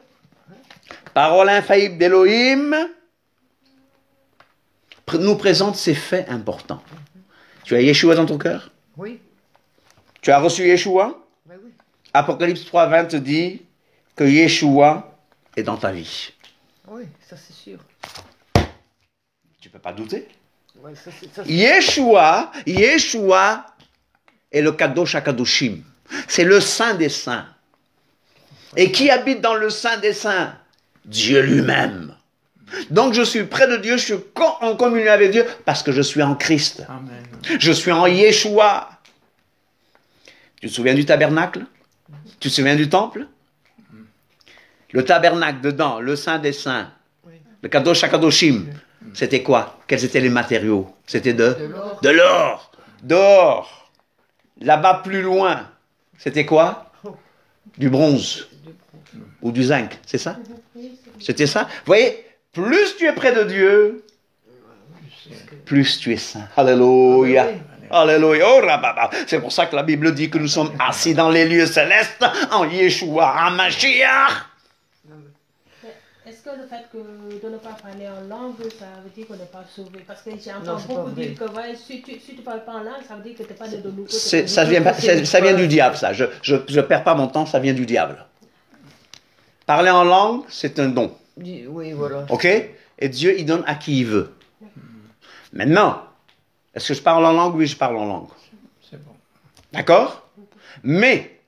Parole infaillible d'Élohim nous présente ces faits importants. Tu as Yeshua dans ton cœur? Oui. Tu as reçu Yeshua? Ben oui. Apocalypse 3:20 te dit que Yeshua est dans ta vie. Oui, ça c'est sûr. Tu ne peux pas douter. Ouais, ça, c'est Yeshua est le Kadosh HaKadoshim. C'est le Saint des Saints. Et qui habite dans le Saint des Saints? Dieu lui-même. Donc je suis près de Dieu, je suis en communion avec Dieu parce que je suis en Christ. Amen. Je suis en Yeshua. Tu te souviens du tabernacle? Tu te souviens du temple? Le tabernacle dedans, le Saint des Saints, Oui. le Kadosh HaKadoshim, c'était quoi? Quels étaient les matériaux? C'était De l'or. de l'or. D'or. Là-bas plus loin, c'était quoi? Du bronze. Ou du zinc, c'est ça? C'était ça? Vous voyez, plus tu es près de Dieu, plus tu es saint. Alléluia. Alléluia. Oh, rababa. C'est pour ça que la Bible dit que nous sommes assis dans les lieux célestes en Yeshua HaMashiach. Est-ce que le fait de ne pas parler en langue, ça veut dire qu'on n'est pas sauvé? Parce que j'ai Non, entendu c'est pas beaucoup vrai. dire que ouais, si tu ne parles pas en langue, ça veut dire que tu n'es pas de nouveau. Ça vient du diable, ça. Je perds pas mon temps, ça vient du diable. Parler en langue, c'est un don. Oui, voilà. OK? Et Dieu, il donne à qui il veut. Maintenant, est-ce que je parle en langue? Oui, je parle en langue. C'est bon. D'accord? Mais,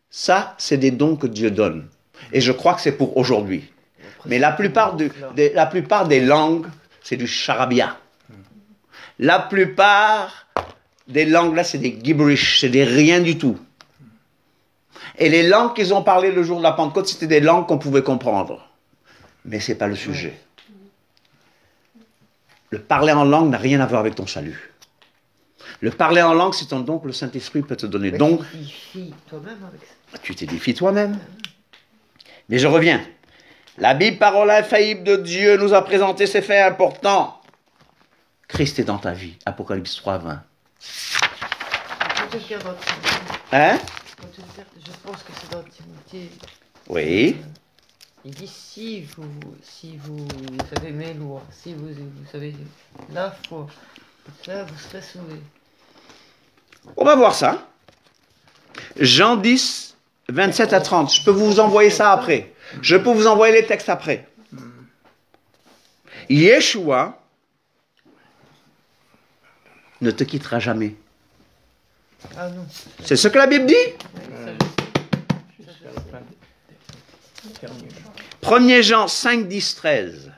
ça, c'est des dons que Dieu donne. Et je crois que c'est pour aujourd'hui. Mais la plupart des langues, c'est du charabia. La plupart des langues, là, c'est des gibberish, c'est des rien du tout. Et les langues qu'ils ont parlé le jour de la Pentecôte, c'était des langues qu'on pouvait comprendre. Mais ce n'est pas le sujet. Le parler en langue n'a rien à voir avec ton salut. Le parler en langue, c'est un don que le Saint-Esprit peut te donner. Mais Donc, tu t'édifies toi-même avec ça. tu t'édifies toi-même. Mais je reviens. La Bible, parole infaillible de Dieu, nous a présenté ces faits importants. Christ est dans ta vie. Apocalypse 3, 20. Quand tu regardes dans Timothée, Hein? quand tu regardes, je pense que c'est dans Timothée. Oui. Il dit si vous avez mes lois, si vous avez la foi, là vous serez sauvés. On va voir ça. Jean 10, 27 à 30. Je peux vous envoyer ça après. Je peux vous envoyer les textes après. Yeshua ne te quittera jamais. Ah non. C'est ce que la Bible dit. Ça, je sais. 1er Jean 5, 10, 13.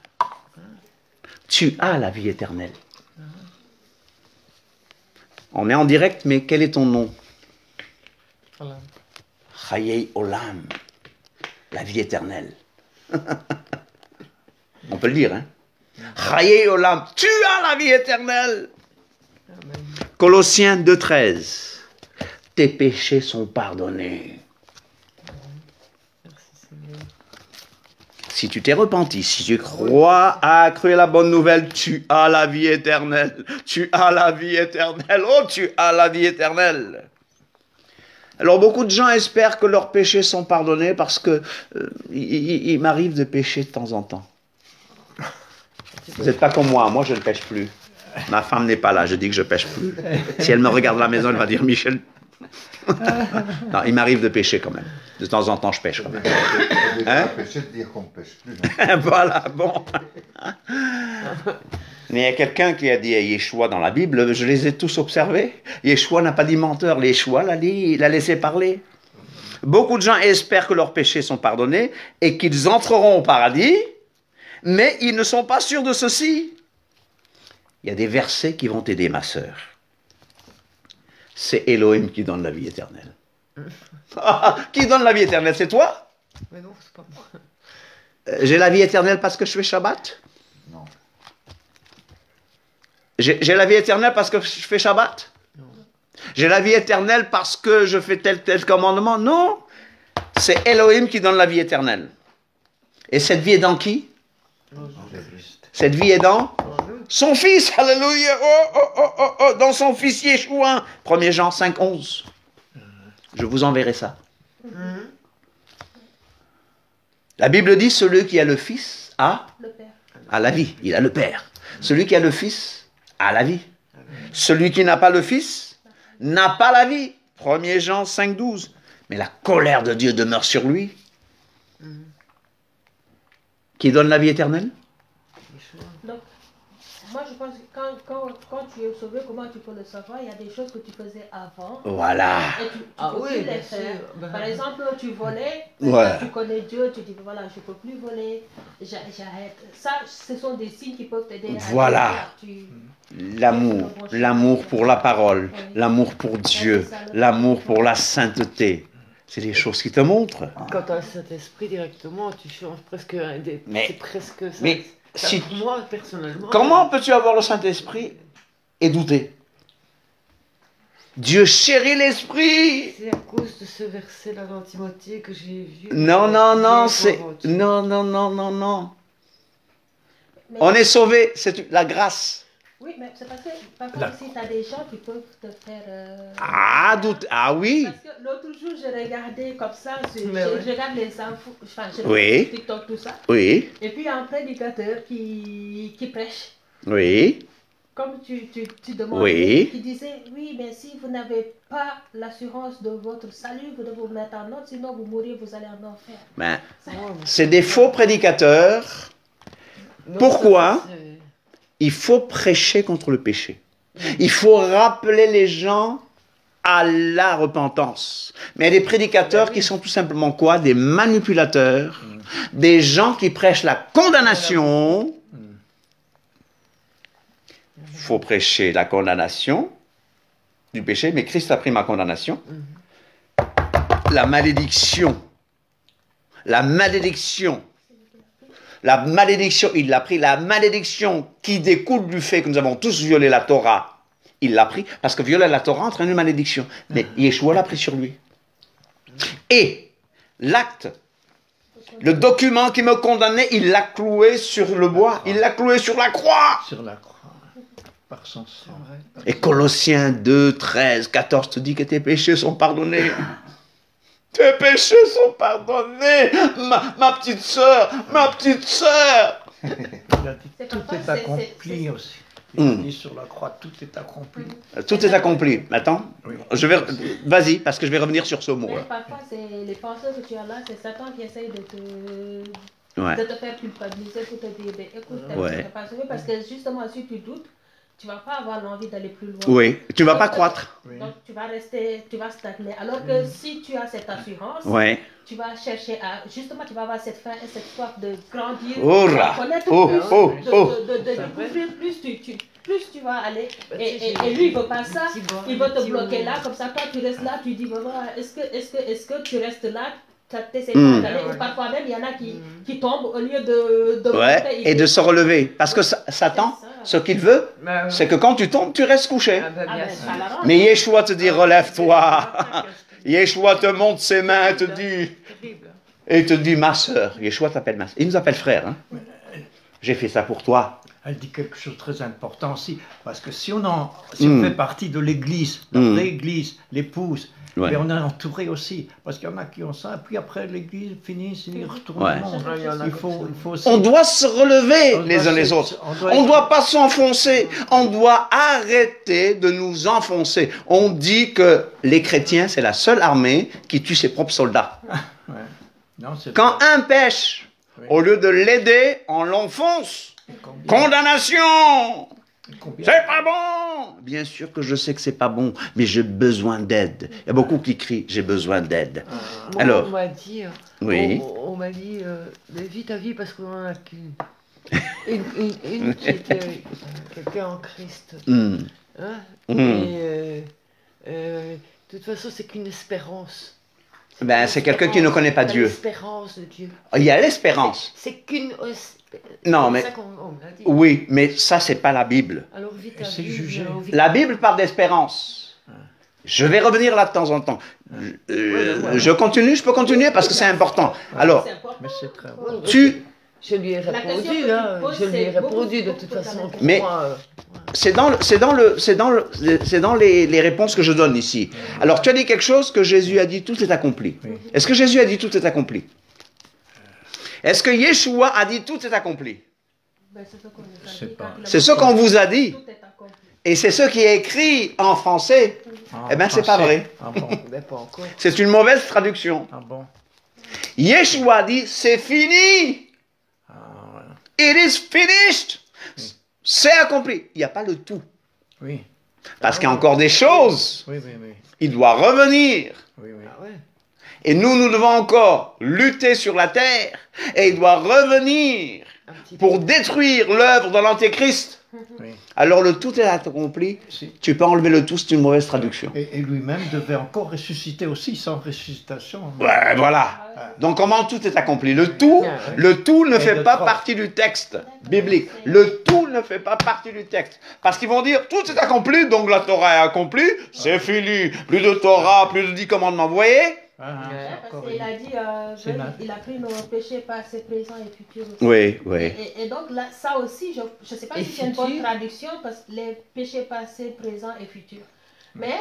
Tu as la vie éternelle. On est en direct, mais quel est ton nom? Voilà. Chayei Olam. La vie éternelle. On peut le dire, hein? Chayei Olam. Tu as la vie éternelle. Amen. Colossiens 2, 13. Tes péchés sont pardonnés. Merci Seigneur. Si tu t'es repenti, si tu crois à cru la bonne nouvelle, tu as la vie éternelle. Tu as la vie éternelle. Oh, tu as la vie éternelle. Alors, beaucoup de gens espèrent que leurs péchés sont pardonnés parce que il m'arrive de pécher de temps en temps. Vous n'êtes pas comme moi. Moi, je ne pêche plus. Ma femme n'est pas là. Je dis que je pêche plus. Si elle me regarde à la maison, elle va dire Michel. Non, il m'arrive de pécher quand même. De temps en temps, je pêche quand même. On Hein? péché de dire qu'on ne pêche plus. hein. Voilà, bon. Mais il y a quelqu'un qui a dit à Yeshua dans la Bible, je les ai tous observés. Yeshua n'a pas dit menteur, Yeshua l'a dit, il a laissé parler. Beaucoup de gens espèrent que leurs péchés sont pardonnés et qu'ils entreront au paradis, mais ils ne sont pas sûrs de ceci. Il y a des versets qui vont t'aider, ma sœur. C'est Elohim qui donne la vie éternelle. Qui donne la vie éternelle, c'est toi? Mais non, c'est pas moi. J'ai la vie éternelle parce que je fais Shabbat? Non. J'ai la vie éternelle parce que je fais Shabbat? Non. J'ai la vie éternelle parce que je fais tel commandement? Non. C'est Elohim qui donne la vie éternelle. Et cette vie est dans qui? Non, Cette vie est dans nous. son Fils. Alléluia. Oh, dans son Fils Yeshua. 1er Jean 5, 11. Je vous enverrai ça. La Bible dit, celui qui a le Fils a Le Père. la vie. Il a le Père. Celui qui a le Fils a la vie. Celui qui n'a pas le Fils n'a pas la vie. 1er Jean 5, 12. Mais la colère de Dieu demeure sur lui. Qui donne la vie éternelle? Donc, moi je pense que quand tu es sauvé, comment tu peux le savoir? Il y a des choses que tu faisais avant. Voilà. Et tu Ah peux oui, plus les bien faire. sûr. Ben, Par exemple, tu volais, Ouais. tu connais Dieu, tu dis voilà, je ne peux plus voler, j'arrête. Ça, ce sont des signes qui peuvent t'aider à Voilà. dire, L'amour pour la parole, l'amour pour Dieu, l'amour pour la sainteté. C'est des choses qui te montrent. Quand tu as le Saint-Esprit directement, tu changes presque Mais- c'est presque ça. mais Ça, si- moi, personnellement. Comment peux-tu avoir le Saint-Esprit et douter? Dieu chérit l'esprit. C'est à cause de ce verset-là dans Timothée que j'ai vu. Non, J'ai c'est... inventé. Non. Mais- On est sauvé, c'est la grâce. Oui, mais c'est parce que parfois aussi, tu as des gens qui peuvent te faire. Ah oui. Parce que l'autre jour, je regardais comme ça, je Mais ouais. regarde les infos, enfin, je Oui. regarde TikTok, tout ça. Oui, Et puis, il y a un prédicateur qui prêche. oui, Comme tu demandais, Oui. qui disait, oui, mais si vous n'avez pas l'assurance de votre salut, vous devez vous mettre en ordre, sinon vous mourrez, vous allez en enfer. ben, Ouais, mais- c'est des faux prédicateurs. Non, Pourquoi ça, c'est- Il faut prêcher contre le péché. Il faut rappeler les gens à la repentance. Mais il y a des prédicateurs qui sont tout simplement quoi? Des manipulateurs, des gens qui prêchent la condamnation. Il faut prêcher la condamnation du péché, mais Christ a pris ma condamnation. La malédiction. La malédiction. La malédiction, il l'a pris. La malédiction qui découle du fait que nous avons tous violé la Torah, il l'a pris. Parce que violer la Torah entraîne une malédiction. Mais Yeshua l'a pris sur lui. Et l'acte Le document qui me condamnait, il l'a cloué sur le bois, il l'a cloué sur la croix. Sur la croix, par son sang. Et Colossiens 2, 13, 14 te dit que tes péchés sont pardonnés. Tes péchés sont pardonnés, ma petite sœur, ma petite sœur. Il a dit, C'est tout parfois, est c'est- accompli c'est- aussi. Il a dit sur la croix, tout est accompli. Tout est accompli. Attends, Oui. vas-y, parce que je vais revenir sur ce mot. Mais parfois, c'est les pensées que tu as là, c'est Satan qui essaye Ouais. de te faire culpabiliser pour te dire, ben, écoute, Ouais. tu n'es pas sauvé parce que justement, si tu doutes, tu ne vas pas avoir l'envie d'aller plus loin. Oui, tu ne vas pas Donc, croître. Oui. Donc, tu vas rester, tu vas stagner. Alors que si tu as cette assurance, Ouais. tu vas chercher à, justement, tu vas avoir cette faim et cette soif de grandir, Oh de là. connaître Oh, plus, oh, oh. de découvrir plus tu vas aller. Bah, Et, tu sais, et lui, il ne veut pas ça. petit bois, Il veut te petit bloquer haut. là, comme ça, toi, tu restes là, tu dis, voilà, est-ce que tu restes là, tu essaies Mm. d'aller, Ouais. ou parfois même, il y en a qui tombent au lieu de Ouais, monter, et de se relever. Parce que Satan, ce qu'il veut, Bah, ouais. c'est que quand tu tombes, tu restes couché. Ah, bah, Ah bien ben, sûr. ça l'arrange. Mais Yeshua te dit, relève-toi. Yeshua te monte ses mains et te dit, ma sœur. Yeshua t'appelle ma sœur. Il nous appelle frère. Hein. J'ai fait ça pour toi. Elle dit quelque chose de très important aussi, parce que si on fait partie de l'église, la vraie église, l'épouse, Ouais. mais on est entouré aussi, parce qu'il y en a qui ont ça, puis après l'église finit, ils retournent Ouais. au monde. Ouais, il y en a Il comme faut aussi... On doit se relever On les doit uns les se- autres. on doit On ne être- doit pas s'enfoncer. On doit arrêter de nous enfoncer. On dit que les chrétiens, c'est la seule armée qui tue ses propres soldats. Ouais. Non, c'est Quand pas- un pêche, Oui. au lieu de l'aider, on l'enfonce. Combien- Condamnation! combien- C'est pas bon! Bien sûr que je sais que c'est pas bon, mais j'ai besoin d'aide. Il y a beaucoup qui crient, j'ai besoin d'aide. Moi, Alors. on m'a dit, Oui. on m'a dit, mais vis ta vie parce qu'on en a qu'une. Une qui était quelqu'un en Christ. Hmm. Hein? Mm. Et de toute façon, c'est qu'une espérance. Ben, c'est quelqu'un qui ne connaît pas Dieu. L'espérance de Dieu. Il y a l'espérance. C'est qu'une. Non, c'est mais- ça qu'on me l'a dit. Oui, mais ça, c'est pas la Bible. Alors vis ta C'est vie. jugé. La Bible parle d'espérance. Je vais revenir là de temps en temps. Je continue, je peux continuer parce que c'est important. Alors, C'est important. Mais c'est très bon. tu, Je lui ai La question répondu, que tu hein. poses, Je lui ai c'est répondu de beaucoup, toute beaucoup façon. de Pour Mais- moi, c'est dans les réponses que je donne ici. Alors, tu as dit quelque chose que Jésus a dit, tout est accompli. Oui. Est-ce que Jésus a dit tout est accompli? Est-ce que Yeshua a dit tout est accompli? Ben, c'est ce qu'on nous a Je sais dit pas. quand il a C'est dit ce qu'on vous a dit. tout est accompli. Et c'est ce qui est écrit en français. En Eh ben, c'est pas français. vrai. Ah bon? ben, pas encore. C'est une mauvaise traduction. Ah bon? Yeshua dit, c'est fini. Ah, ouais. It is finished. C'est accompli. Il n'y a pas le tout. Oui, Parce qu'il y a encore des choses. oui, oui, oui. Il doit revenir. Oui, oui. Ah ouais. Et nous devons encore lutter sur la terre. Et il doit revenir Un petit pour détruire l'œuvre de l'Antéchrist. Oui. Alors le tout est accompli. Si. Tu peux enlever le tout, c'est une mauvaise traduction. Et lui-même devait encore ressusciter aussi, sans ressuscitation. Ouais, voilà. Donc comment tout est accompli? Le tout ne Et fait de pas trois. partie du texte biblique. Le tout ne fait pas partie du texte. Parce qu'ils vont dire, tout est accompli, donc la Torah est accomplie, c'est fini. Plus de Torah, plus de 10 commandements. Vous voyez? Ah, Ouais, c'est Parce encore qu'il a dit, C'est là. il a pris nos péchés passés, présents et futurs. aussi. Oui, oui. Et donc là, ça aussi, je ne sais pas Et si c'est une bonne futurs. traduction, parce que les péchés passés, présents et futurs. Mais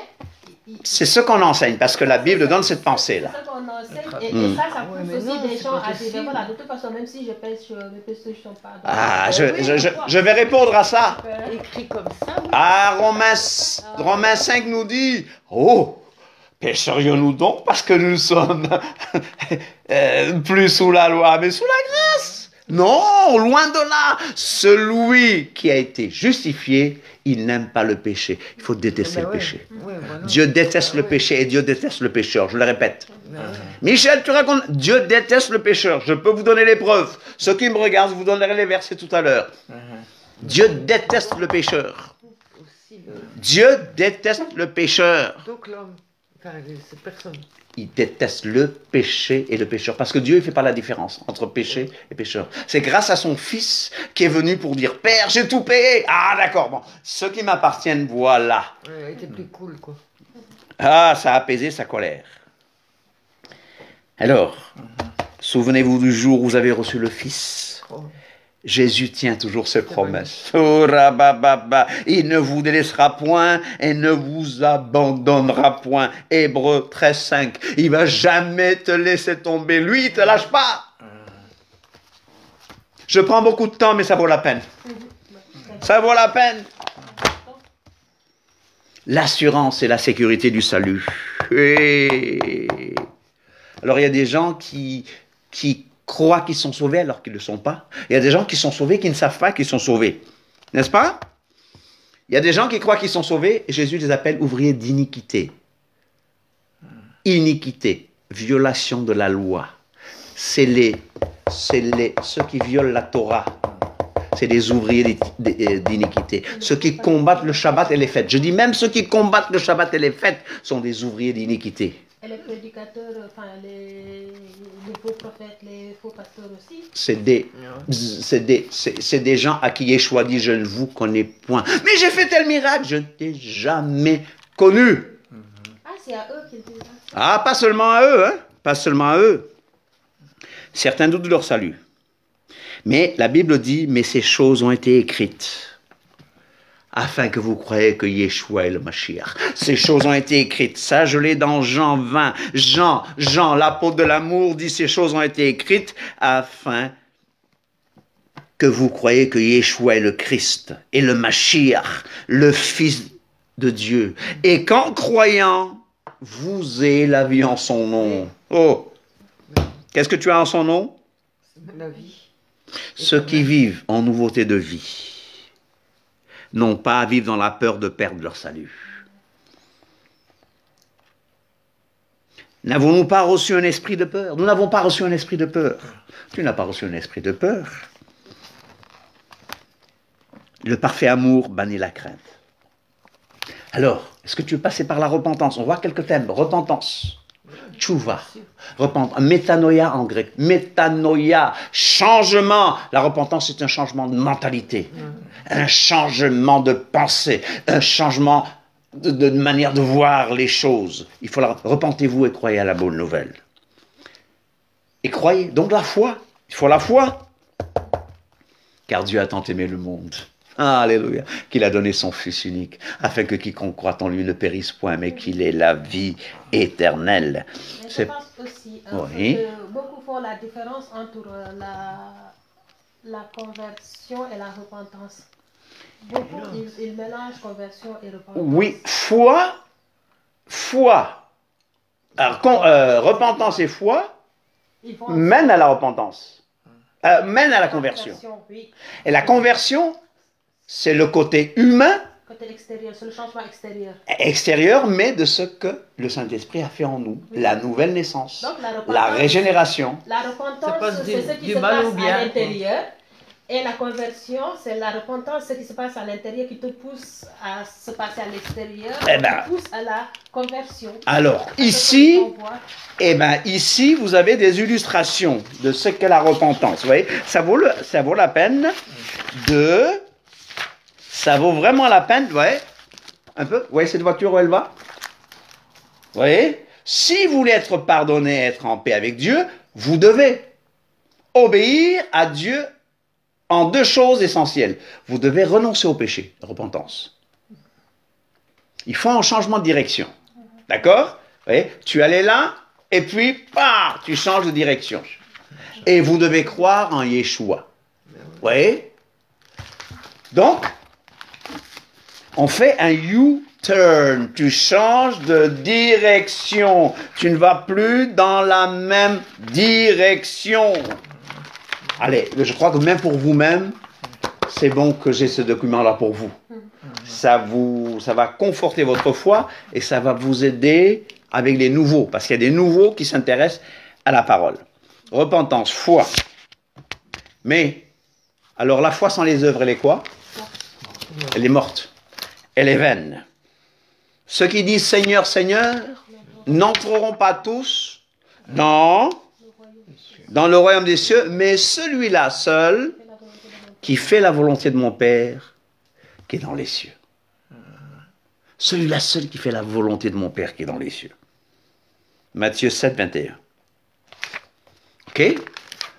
C'est ce qu'on enseigne, parce que la Bible donne cette pensée-là. c'est ça qu'on enseigne. Et Mm. ça Ouais, pousse mais aussi non, des c'est gens pas à dire, possible. ben voilà, de toute façon, même si je pêche, mes péchés sont pardonnés. Ah, Ben oui, pourquoi? je vais répondre à ça. Écrit comme ça, oui. Ah, Romains 5 nous dit, oh, pécherions-nous donc parce que nous sommes plus sous la loi, mais sous la grâce? Non, loin de là. Celui qui a été justifié, il n'aime pas le péché. Il faut détester Ben le ouais. péché. Ouais, voilà. Dieu déteste le Ouais. péché et Dieu déteste le pécheur. Je le répète. Ben ouais. Michel, tu racontes, Dieu déteste le pécheur. Je peux vous donner les preuves. Ceux qui me regardent, je vous donnerai les versets tout à l'heure. Dieu déteste le pécheur. Aussi, Dieu déteste le pécheur. donc l'homme, enfin, cette personne. Il déteste le péché et le pécheur. Parce que Dieu ne fait pas la différence entre péché et pécheur. C'est grâce à son Fils qui est venu pour dire, Père, j'ai tout payé. Ah, d'accord, bon. Ceux qui m'appartiennent, voilà. Ouais, elle était plus cool, quoi. Ah, ça a apaisé sa colère. Alors, Souvenez-vous du jour où vous avez reçu le Fils. Oh. Jésus tient toujours ses promesses. Oh, rabababa. Il ne vous délaissera point et ne vous abandonnera point. Hébreux 13:5. Il va jamais te laisser tomber. Lui, il te lâche pas. Je prends beaucoup de temps, mais ça vaut la peine. Ça vaut la peine. L'assurance et la sécurité du salut. Et... Alors, il y a des gens qui croient qu'ils sont sauvés alors qu'ils ne le sont pas. Il y a des gens qui sont sauvés qui ne savent pas qu'ils sont sauvés. N'est-ce pas? Il y a des gens qui croient qu'ils sont sauvés et Jésus les appelle ouvriers d'iniquité. Iniquité, violation de la loi. C'est ceux qui violent la Torah. C'est des ouvriers d'iniquité. Ceux qui combattent le Shabbat et les fêtes. Je dis même ceux qui combattent le Shabbat et les fêtes sont des ouvriers d'iniquité. Et les prédicateurs, enfin les faux prophètes, les faux pasteurs aussi. C'est des gens à qui Yeshua dit, je ne vous connais point. Mais j'ai fait tel miracle, je ne t'ai jamais connu. Ah, c'est à eux qu'ils disent ça. Ah, pas seulement à eux, hein? Pas seulement à eux. Certains doutent de leur salut. Mais la Bible dit, mais ces choses ont été écrites afin que vous croyiez que Yeshua est le Mashiach. Ces choses ont été écrites. Ça, je l'ai dans Jean 20. Jean, l'apôtre de l'amour, dit ces choses ont été écrites afin que vous croyiez que Yeshua est le Christ et le Mashiach, le Fils de Dieu. Et qu'en croyant, vous ayez la vie en son nom. Oh! Qu'est-ce que tu as en son nom? La vie. Ceux qui vivent en nouveauté de vie n'ont pas à vivre dans la peur de perdre leur salut. N'avons-nous pas reçu un esprit de peur? Nous n'avons pas reçu un esprit de peur. Tu n'as pas reçu un esprit de peur. Le parfait amour bannit la crainte. Alors, est-ce que tu veux passer par la repentance? On voit quelques thèmes. Repentance. Tchouva, repentance, métanoïa en grec, métanoïa, changement. La repentance, c'est un changement de mentalité, un changement de pensée, un changement de manière de voir les choses. Il faut repentez-vous et croyez à la bonne nouvelle. Et croyez, donc la foi, il faut la foi. Car Dieu a tant aimé le monde. Alléluia, qu'il a donné son Fils unique, afin que quiconque croit en lui ne périsse point, mais qu'il ait la vie éternelle. Mais je pense aussi Oui. que beaucoup font la différence entre la conversion et la repentance. Beaucoup, ils mélangent conversion et repentance. Oui, foi. Alors, repentance et foi Ils vont mènent à la repentance, mènent à la conversion. Oui. Et la conversion, c'est le côté humain, Côté extérieur, c'est le changement extérieur. extérieur, mais de ce que le Saint-Esprit a fait en nous, Oui. la nouvelle naissance, Donc la repentance, la régénération. La Ça repentance, passe c'est ce qui du se mal passe au bien, à l'intérieur. Et la conversion, c'est la repentance, ce qui se passe à l'intérieur qui te pousse à se passer à l'extérieur, Eh ben. qui pousse à la conversion. Alors, C'est ici, ce qu'on voit. ici, vous avez des illustrations de ce qu'est la repentance. Vous voyez, ça vaut la peine de... Ça vaut vraiment la peine, vous voyez, un peu. Vous voyez cette voiture où elle va? Vous voyez? Si vous voulez être pardonné, être en paix avec Dieu, vous devez obéir à Dieu en deux choses essentielles. Vous devez renoncer au péché, repentance. Il faut un changement de direction. D'accord? Vous voyez? Tu allais là, et puis, tu changes de direction. Et vous devez croire en Yeshua. Vous voyez? Donc, on fait un U-turn. Tu changes de direction. Tu ne vas plus dans la même direction. Allez, je crois que même pour vous-même, c'est bon que j'ai ce document-là pour vous. Ça va conforter votre foi et ça va vous aider avec les nouveaux. Parce qu'il y a des nouveaux qui s'intéressent à la parole. Repentance, foi. Mais, alors la foi sans les œuvres, elle est quoi? Elle est morte. Elle est vaine. Ceux qui disent Seigneur, Seigneur, n'entreront pas tous dans le royaume des cieux, mais celui-là seul qui fait la volonté de mon Père qui est dans les cieux. Celui-là seul qui fait la volonté de mon Père qui est dans les cieux. Matthieu 7, 21. Ok?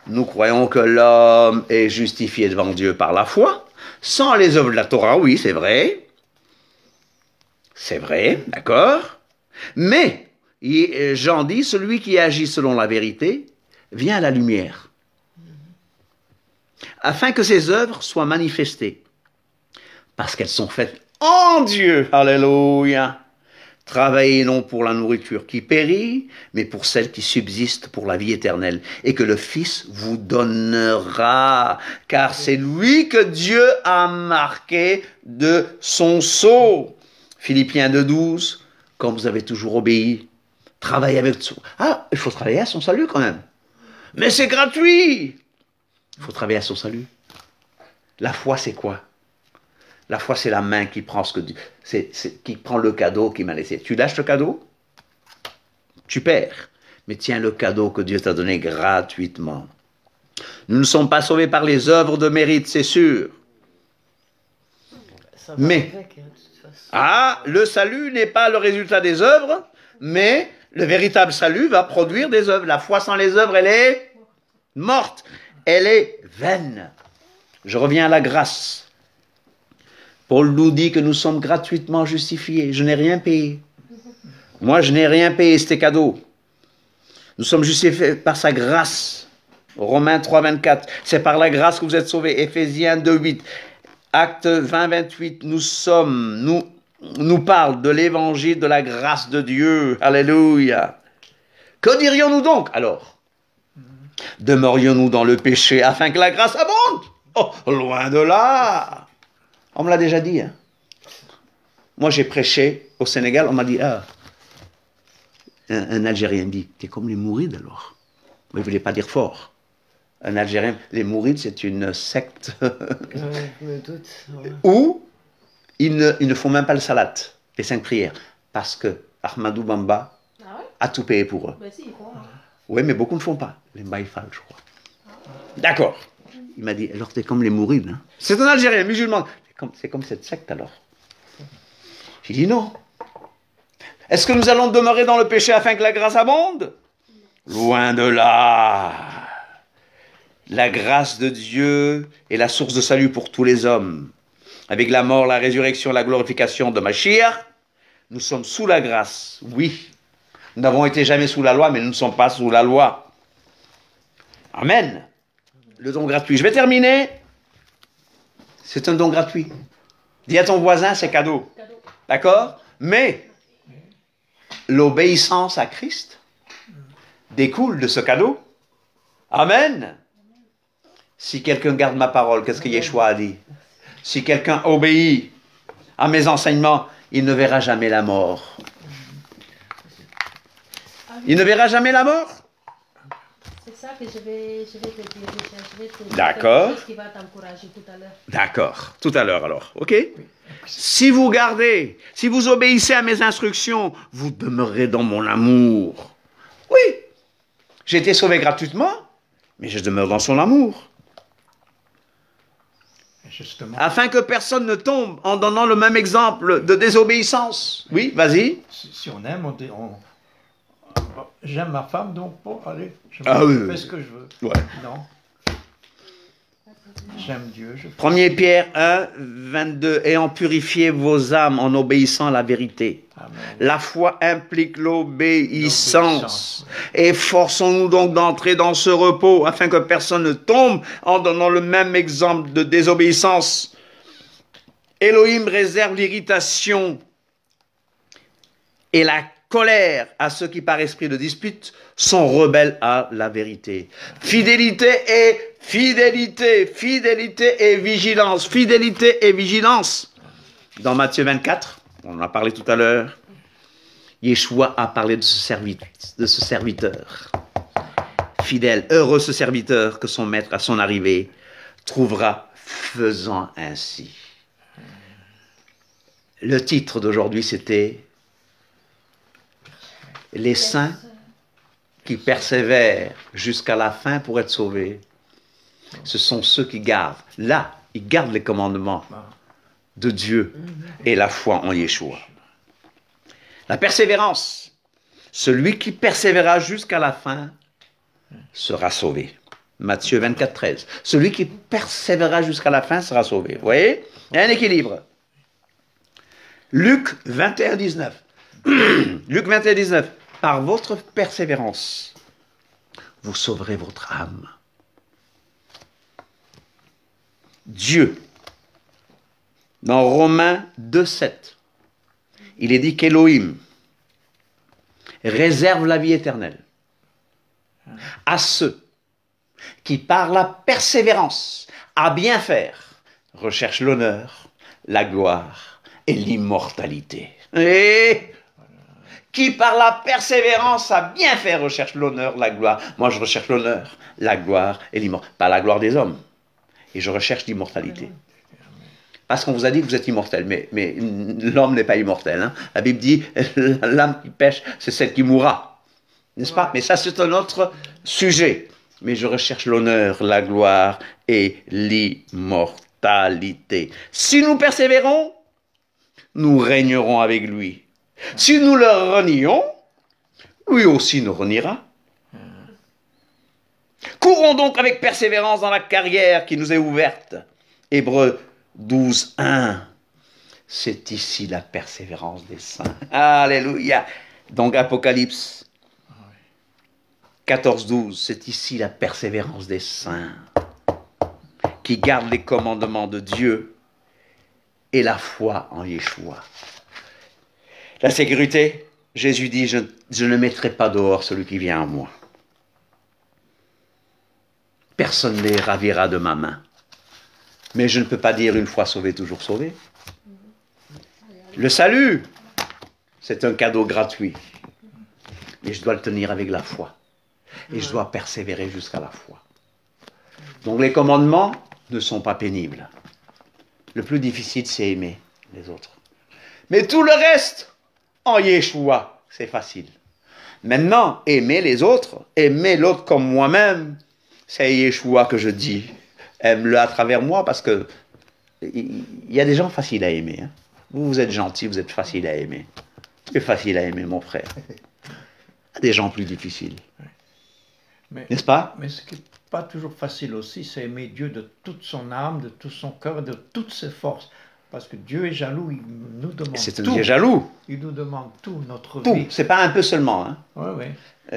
Nous croyons que l'homme est justifié devant Dieu par la foi, sans les œuvres de la Torah, oui, c'est vrai. C'est vrai, d'accord? Mais, Jean dit, celui qui agit selon la vérité vient à la lumière, afin que ses œuvres soient manifestées, parce qu'elles sont faites en Dieu. Alléluia. Travaillez non pour la nourriture qui périt, mais pour celle qui subsiste pour la vie éternelle, et que le Fils vous donnera, car c'est lui que Dieu a marqué de son sceau. Philippiens 2,12, quand vous avez toujours obéi, travaillez avec... Ah, il faut travailler à son salut quand même. Mais c'est gratuit. Il faut travailler à son salut. La foi, c'est quoi? La foi, c'est la main qui prend ce que Dieu, qui prend le cadeau qu'il m'a laissé. Tu lâches le cadeau, tu perds. Mais tiens le cadeau que Dieu t'a donné gratuitement. Nous ne sommes pas sauvés par les œuvres de mérite, c'est sûr. Ça va Mais, avec, hein, de toute façon. le salut n'est pas le résultat des œuvres, mais le véritable salut va produire des œuvres. La foi sans les œuvres, elle est morte. Elle est vaine. Je reviens à la grâce. Paul nous dit que nous sommes gratuitement justifiés. Je n'ai rien payé. Moi, je n'ai rien payé, c'était cadeau. Nous sommes justifiés par sa grâce. Romains 3, 24. C'est par la grâce que vous êtes sauvés. Éphésiens 2, 8. Acte 20, 28. Nous parle de l'évangile de la grâce de Dieu. Alléluia. Que dirions-nous donc alors? Demeurions-nous dans le péché afin que la grâce abonde? Oh, loin de là. On me l'a déjà dit. Hein. Moi, j'ai prêché au Sénégal, on m'a dit, un Algérien me dit, t'es comme les Mourides alors. Mais il ne voulait pas dire fort. Un Algérien, les Mourides, c'est une secte Je me doute. Ouais. où ils ne font même pas le salat, les 5 prières, parce que Ahmadou Bamba Ah ouais? a tout payé pour eux. Ben si, ils font. Hein. Oui, mais beaucoup ne font pas. Les Maïfal, je crois. D'accord. Il m'a dit, alors t'es comme les Mourides. Hein. C'est un Algérien, musulman. C'est comme cette secte alors. J'ai dit non. Est-ce que nous allons demeurer dans le péché afin que la grâce abonde? Loin de là. La grâce de Dieu est la source de salut pour tous les hommes. Avec la mort, la résurrection, la glorification de Mashiach, nous sommes sous la grâce. Oui. Nous n'avons été jamais sous la loi, mais nous ne sommes pas sous la loi. Amen. Le don gratuit. Je vais terminer. C'est un don gratuit. Dis à ton voisin, c'est cadeau. Cadeau. D'accord? Mais l'obéissance à Christ découle de ce cadeau. Amen. Si quelqu'un garde ma parole, qu'est-ce que Yeshua a dit? Si quelqu'un obéit à mes enseignements, il ne verra jamais la mort. Il ne verra jamais la mort? C'est ça que je vais te dire. Je vais te dire D'accord. quelque chose qui va t'encourager tout à l'heure. D'accord. Tout à l'heure alors. OK? Si vous gardez, si vous obéissez à mes instructions, vous demeurerez dans mon amour. Oui. J'ai été sauvé gratuitement, mais je demeure dans son amour. Justement, Afin que personne ne tombe en donnant le même exemple de désobéissance. Oui, vas-y. si on aime, j'aime ma femme, donc bon, allez, je Ah oui, fais oui. ce que je veux. Ouais. Non. J'aime Dieu. Je fais 1 Pierre 1, 22. Ayant purifié vos âmes en obéissant à la vérité. Amen. La foi implique l'obéissance. L'obéissance, Efforçons-nous donc d'entrer dans ce repos afin que personne ne tombe en donnant le même exemple de désobéissance. Elohim réserve l'irritation et la colère à ceux qui par esprit de dispute sont rebelles à la vérité. Fidélité et vigilance. Fidélité et vigilance. Dans Matthieu 24, on en a parlé tout à l'heure, Yeshua a parlé de ce serviteur. Fidèle, heureux ce serviteur que son maître à son arrivée trouvera faisant ainsi. Le titre d'aujourd'hui, c'était « Les saints qui persévèrent jusqu'à la fin pour être sauvés ». Ce sont ceux qui gardent. Là, ils gardent les commandements de Dieu et la foi en Yeshua. La persévérance. Celui qui persévérera jusqu'à la fin sera sauvé. Matthieu 24, 13. Celui qui persévérera jusqu'à la fin sera sauvé. Vous voyez? Il y a un équilibre. Luc 21, 19. Luc 21, 19. Par votre persévérance, vous sauverez votre âme. Dieu, dans Romains 2, 7, il est dit qu'Élohim réserve la vie éternelle à ceux qui, par la persévérance à bien faire, recherchent l'honneur, la gloire et l'immortalité. Et qui, par la persévérance à bien faire, recherche l'honneur, la gloire. Moi, je recherche l'honneur, la gloire et l'immortalité. Pas la gloire des hommes. Et je recherche l'immortalité. Parce qu'on vous a dit que vous êtes immortel, mais l'homme n'est pas immortel. Hein. La Bible dit, l'âme qui pêche, c'est celle qui mourra. N'est-ce pas? Mais ça, c'est un autre sujet. Mais je recherche l'honneur, la gloire et l'immortalité. Si nous persévérons, nous régnerons avec lui. Si nous le renions, lui aussi nous reniera. Courons donc avec persévérance dans la carrière qui nous est ouverte. Hébreux 12, 1. C'est ici la persévérance des saints. Alléluia. Donc Apocalypse 14, 12. C'est ici la persévérance des saints qui gardent les commandements de Dieu et la foi en Yeshua. La sécurité, Jésus dit, je ne mettrai pas dehors celui qui vient à moi. Personne ne les ravira de ma main. Mais je ne peux pas dire une fois sauvé, toujours sauvé. Le salut, c'est un cadeau gratuit. Mais je dois le tenir avec la foi. Et je dois persévérer jusqu'à la foi. Donc les commandements ne sont pas pénibles. Le plus difficile, c'est aimer les autres. Mais tout le reste, en Yeshua, c'est facile. Maintenant, aimer les autres, aimer l'autre comme moi-même, c'est Yeshua que je dis. Aime-le à travers moi parce que il y a des gens faciles à aimer. Hein. Vous êtes gentil, vous êtes facile à aimer. C'est facile à aimer, mon frère. Il y a des gens plus difficiles. N'est-ce pas? Mais ce qui n'est pas toujours facile aussi, c'est aimer Dieu de toute son âme, de tout son cœur, de toutes ses forces. Parce que Dieu est jaloux, il nous demande tout. C'est un Dieu jaloux. Il nous demande tout, notre tout. vie. C'est pas un peu seulement. Hein. Ouais.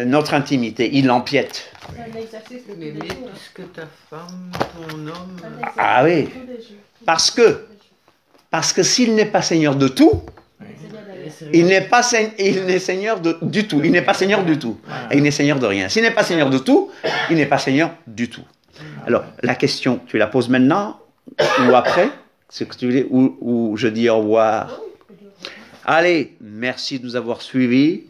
Notre intimité, il l'empiète. C'est un exercice de tous Mais les jours. plus que ta femme, ton homme. Un exercice Ah oui. de tous les jours. Parce que s'il n'est pas Seigneur de tout, il n'est Seigneur du tout. Il n'est pas Seigneur du tout. Et il n'est Seigneur de rien. S'il n'est pas Seigneur de tout, il n'est pas Seigneur du tout. Alors, la question, tu la poses maintenant ou après? Ce que tu veux dire, ou je dis au revoir. Allez, merci de nous avoir suivis.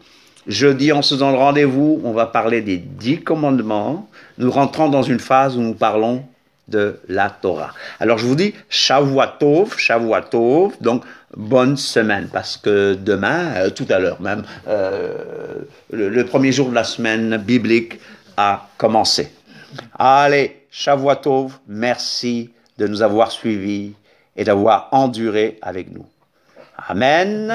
Jeudi, on se donne rendez-vous. On va parler des 10 commandements. Nous rentrons dans une phase où nous parlons de la Torah. Alors, je vous dis Shavua Tov, donc bonne semaine, parce que demain, tout à l'heure même, le premier jour de la semaine biblique a commencé. Allez, Shavua Tov, merci de nous avoir suivis et d'avoir enduré avec nous. Amen.